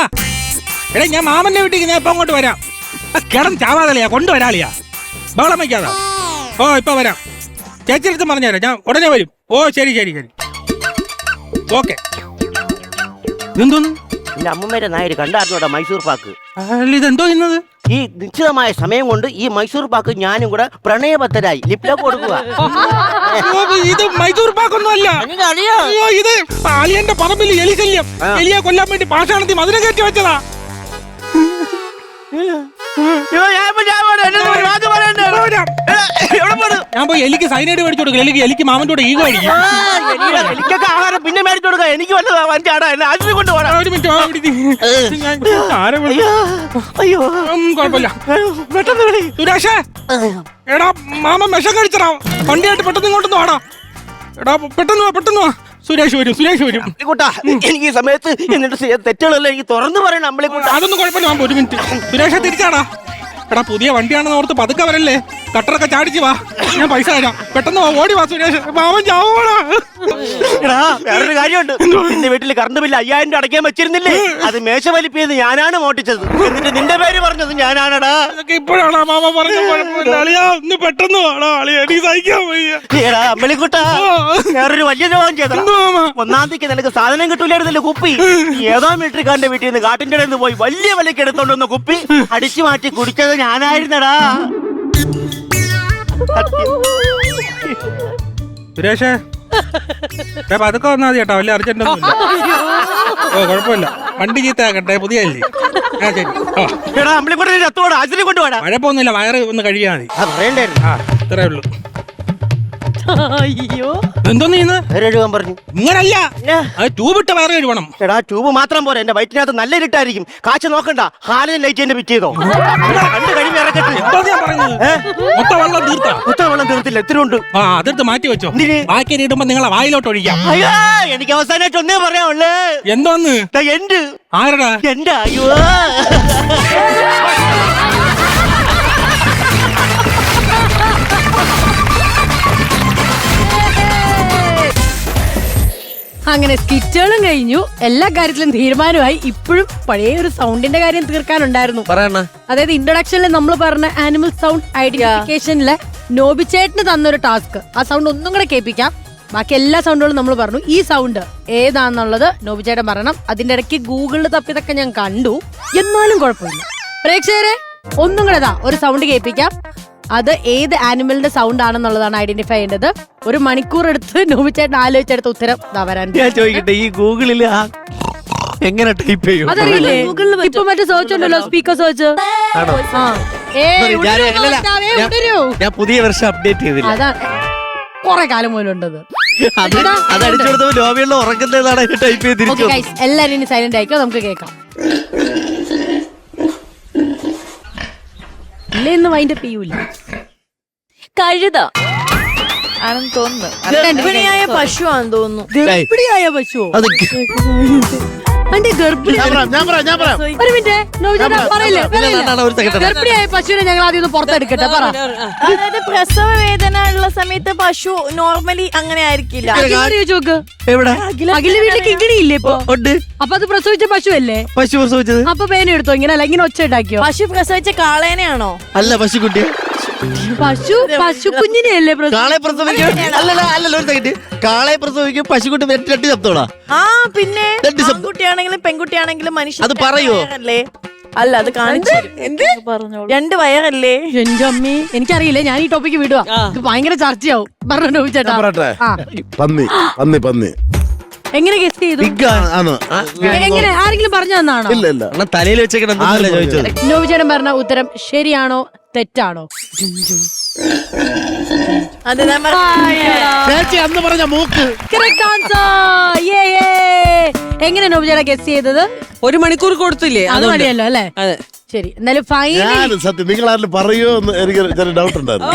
എടേ ഞാൻ മാമന്റെ വീട്ടിൽ ഞാൻ ഇപ്പൊ അങ്ങോട്ട് വരാം. കിടന്ന് ചാവാതളിയാ, കൊണ്ടുവരാളിയാ. ബഹളം വയ്ക്കാതാ. ഇപ്പൊ വരാം. ചേച്ചിയെടുത്ത് പറഞ്ഞുതരാം. ഞാൻ ഉടനെ വരും. ശരി ശരി ശരി. ഓക്കെ. ഇതെന്തോന്ന്? എന്റെ അമ്മമ്മേരെ നായര് കണ്ടാർന്നോടാ മൈസൂർ പാക്ക്. ഇതെന്തോ ഇന്നത്? ഈ നിശ്ചിതമായ സമയം കൊണ്ട് ഈ മൈസൂർ പാക്ക് ഞാനും കൂടെ പ്രണയബദ്ധരായി ലിപ്ലോക്ക് കൊടുക്കുക. ഇത് മൈസൂർ പാക്കൊന്നും അല്ല. അയ്യോ, ഇത് അലിയന്റെ പറമ്പിൽ എലി ശല്യം. എലിയെ കൊല്ലാൻ വേണ്ടി പാഷാണത്തി മധുരം കയറ്റി വെച്ചതാ. ഞാൻ പോയി എലിക്ക് സൈനൈഡ് മേടിച്ചു കൊടുക്കുക. എലിക്ക് മാമന്റെ കൂടെ ഈഗോ അടിക്കും. എനിക്കൊക്കെ ആഹാരം പിന്നെ മേടിച്ചു കൊടുക്കുക. എനിക്ക് വല്ല വഞ്ചാടാ എന്നെ ആശുപത്രി കൊണ്ടുപോകണം. ഒരു മിനിറ്റ് അയ്യോ കുഴപ്പമില്ല. പെട്ടെന്ന് വിളി സുരേഷേ, എടാ മാമ വിഷം കഴിച്ചടാ. വണ്ടിയായിട്ട് പെട്ടെന്ന് ഇങ്ങോട്ടൊന്ന് വാടാ. എടാ പെട്ടെന്ന് വാ. സുരേഷ് വരും. കൂട്ടാ, എനിക്ക് ഈ സമയത്ത് എന്നിട്ട് തെറ്റുകളെല്ലാം എനിക്ക് തുറന്നു പറയണം. അമ്പളി കൂട്ടാ, അതൊന്നും കുഴപ്പമില്ല. ഒരു മിനിറ്റ് സുരേഷ് തിരിച്ചാടാ. എടാ പുതിയ വണ്ടിയാണെന്ന് ഓർത്ത് പതുക്കെ വരല്ലേ. കട്ടറൊക്കെ ചാടിച്ച് വാ, ഞാൻ പൈസ തരാം. പെട്ടെന്ന് വാ, ഓടി വാ സുരേഷ്. മാമൻ ചാവോടാ. എടാ വേറൊരു കാര്യമുണ്ട്. നിന്റെ വീട്ടിൽ കറണ്ട് ബില്ല് 5000 രൂപ അടയ്ക്കാൻ വെച്ചിരുന്നില്ലേ? അത് മേശ വലിപ്പിയത് ഞാനാണ് മോട്ടിച്ചത്. എന്നിട്ട് നിന്റെ പേര് പറഞ്ഞത് ഞാനാണടാ. ഇതൊക്കെ ഇപ്പോഴാണ് മാമ പറഞ്ഞ. കുഴപ്പമില്ല അളിയാ, ഒന്ന് പെട്ടെന്ന് വാടാ അളിയാ, എനിക്ക് സഹിക്കാൻ വയ്യ. എടാ അമ്പളിക്കുട്ടാ, വേറൊരു വലിയ രോഗം ചെയ്ത. 1-ാം തീയതിക്ക് നിനക്ക് സാധനം കിട്ടൂലായിരുന്നല്ലോ, കുപ്പി. ഏതോ മിലിറ്ററിക്കാരന്റെ വീട്ടിൽ നിന്ന് കാട്ടിന്റെ ഇടയിൽ നിന്ന് പോയി വലിയ വിലക്ക് എടുത്തോണ്ടുവന്ന കുപ്പി അടിച്ചു മാറ്റി കുടിച്ചത് ഞാനായിരുന്നടാ. സുരേഷേ, പതുക്കെ വന്നാൽ മതി കേട്ടോ, വലിയ അർജന്റ് ഒന്നും. ഓ കുഴപ്പമില്ല, വണ്ടി ചീത്തയാക്കട്ടെ, പുതിയല്ലേ. മഴപ്പൊന്നുമില്ല, വയറ് ഒന്ന് കഴിയാ മതി. ഇത്രേ ഉള്ളൂ. അയ്യോ, എന്തോന്ന് പറഞ്ഞു ഇങ്ങനല്ല, ട്യൂബ് ഇട്ട് വയറ് കഴിവണം. എടാ ട്യൂബ് മാത്രം പോരാ, എന്റെ വയറ്റിനകത്ത് നല്ല ഇരുട്ടായിരിക്കും. കാഴ്ച നോക്കണ്ട, ഹാലിന് ലൈറ്റ് എന്നെ പിറ്റ് ചെയ്തോ. മൊത്തം വെള്ളം തീർത്തില്ല, എത്ര ഉണ്ട്? അതെടുത്ത് മാറ്റി വെച്ചോ. ബാക്കി ഇടുമ്പോ നിങ്ങളെ വായിലോട്ട് ഒഴിക്കാം. എനിക്ക് അവസാനമായിട്ട് ഒന്നേ പറയാനുള്ളേ. എന്തോന്ന്? എന്റെ ആരടാ? എന്റെ അയ്യോ. അങ്ങനെ സ്കിറ്റുകളും കഴിഞ്ഞു, എല്ലാ കാര്യത്തിലും തീരുമാനമായി. ഇപ്പോഴും പഴയ ഒരു സൗണ്ടിന്റെ കാര്യം തീർക്കാനുണ്ടായിരുന്നു. അതായത് ഇൻട്രൊഡക്ഷനിൽ നമ്മൾ പറഞ്ഞ ആനിമൽ സൗണ്ട് ഐഡന്റിഫിക്കേഷനിലെ നോബിച്ചേട്ടന് തന്നൊരു ടാസ്ക്. ആ സൗണ്ട് ഒന്നും കൂടെ കേൾപ്പിക്കാം. ബാക്കി എല്ലാ സൗണ്ടുകളും നമ്മൾ പറഞ്ഞു. ഈ സൗണ്ട് ഏതാന്നുള്ളത് നോബിച്ചേട്ടൻ പറയണം. അതിന്റെ ഇടയ്ക്ക് ഗൂഗിളിൽ തപ്പിയതൊക്കെ ഞാൻ കണ്ടു, എന്നാലും കുഴപ്പമില്ല. പ്രേക്ഷകരെ ഒന്നും കൂടെ ഒരു സൗണ്ട് കേൾപ്പിക്കാം. അത് ഏത് ആനിമലിന്റെ സൗണ്ട് ആണെന്നുള്ളതാണ് ഐഡന്റിഫൈ ചെയ്യേണ്ടത്. 1 മണിക്കൂർ എടുത്ത് നോബിച്ചേട്ടൻ ആലോചിച്ചെടുത്ത ഉത്തരം വരാൻ. ഞാൻ ചോദിക്കട്ടെ, ഈ ഗൂഗിളിൽ എങ്ങനെ ടൈപ്പ് ചെയ്യും? അതറിയില്ലേ? ഇപ്പൊ മറ്റേ സെർച്ച് ഉണ്ടല്ലോ, സ്പീക്കർ സെർച്ച്. ഞാൻ പുതിയ വർഷം അപ്ഡേറ്റ് ചെയ്തില്ല. അതാണ് കൊറേ കാലം മുതലുണ്ടത്. അതടിച്ചെടുത്തപ്പോ ലോബിയുള്ള ഉറക്കുന്നതാണ് ടൈപ്പ് ചെയ്ത് തിരിച്ചു. എല്ലാരും ഇനി സൈലന്റ് ആയിക്കോ, നമുക്ക് കേൾക്കാം. ഇല്ല, ഇന്ന് വൈൻഡ് അപ്പ് ചെയ്യൂല. കഴുത ആണെന്ന് തോന്നുന്നു. ഗർഭിണിയായ പശു ആണെന്ന് തോന്നുന്നു. ഗർഭിണിയായ പശുവോ? ഒരു മിനിറ്റ്, ഗർഭിണിയായ പശുവിനെ ഞങ്ങൾ ആദ്യം ഒന്ന് പുറത്തെടുക്കട്ടെ. പറ. അതായത് പ്രസവ വേദന ഉള്ള സമയത്ത് പശു നോർമലി അങ്ങനെ ആയിരിക്കില്ല. ചോക്ക് അഖിലിന്റെ വീട്ടിൽ കിഡ്നി ഇല്ലേ ഇപ്പൊ? അപ്പൊ അത് പ്രസവിച്ച പശു അല്ലേ? പശു പ്രസവിച്ചത്. അപ്പൊ പേന എടുത്തോ? ഇങ്ങനെ അല്ല, ഇങ്ങനെ ഒച്ച ഉണ്ടാക്കിയോ? പശു പ്രസവിച്ച കാളേനെയാണോ? അല്ല, പശുക്കുട്ടി. പശു കുഞ്ഞിനെയല്ലേ കാളെ പ്രസവിക്കും? അല്ലല്ലോ, ഒരു സെക്കൻഡ്. കാളെ പ്രസവിക്കും, പശുക്കുട്ടി രണ്ട് ശബ്ദോളാ. ആ പിന്നെ ആൺകുട്ടിയാണെങ്കിലും പെൺകുട്ടിയാണെങ്കിലും മനുഷ്യൻ അത് പറയോ? അല്ല, അത് കാണിച്ചു. രണ്ട് വയറല്ലേ? എന്റെ അമ്മേ, എനിക്കറിയില്ല. ഞാൻ ഈ ടോപ്പിക്ക് വിടുക, ഇത് ഭയങ്കര ചർച്ചയാവും. പറഞ്ഞോ ചേട്ടാ. എങ്ങനെ ഗസ് ചെയ്തു? എങ്ങനെ ആരെങ്കിലും പറഞ്ഞു തന്നാണോ? തലയിൽ വെച്ചേക്കണം ചോദിച്ചത്. നോബിച്ചേട്ടൻ പറഞ്ഞ ഉത്തരം ശരിയാണോ തെറ്റാണോ? അന്ന് പറഞ്ഞ മൂക്ക്. എങ്ങനെ നോബിച്ചേട്ടാ ഗസ് ചെയ്തത്? 1 മണിക്കൂർ കൊടുത്തില്ലേ? അത് മതിയല്ലോ അല്ലേ? ശരി, എന്നാലും സത്യം നിങ്ങൾ ആരും പറയോ എന്ന് എനിക്ക് ഡൗട്ട് ഉണ്ടായിരുന്നു.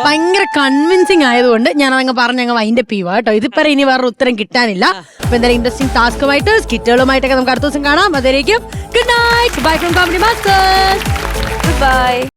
ഭയങ്കര കൺവിൻസിങ് ആയതുകൊണ്ട് ഞാൻ അങ്ങ് പറഞ്ഞങ്ങ് വൈൻഡപ്പ് ചെയ്യുക കേട്ടോ. ഇതിപ്പോ ഇനി വേറെ ഉത്തരം കിട്ടാനില്ല. അപ്പൊ എന്തായാലും ഇൻട്രസ്റ്റിംഗ് ടാസ്കുമായിട്ട് സ്കിറ്റുകളുമായിട്ടൊക്കെ നമുക്ക് അടുത്ത ദിവസം കാണാം. അതുവരേക്കും good night, bye from comedy masters. By.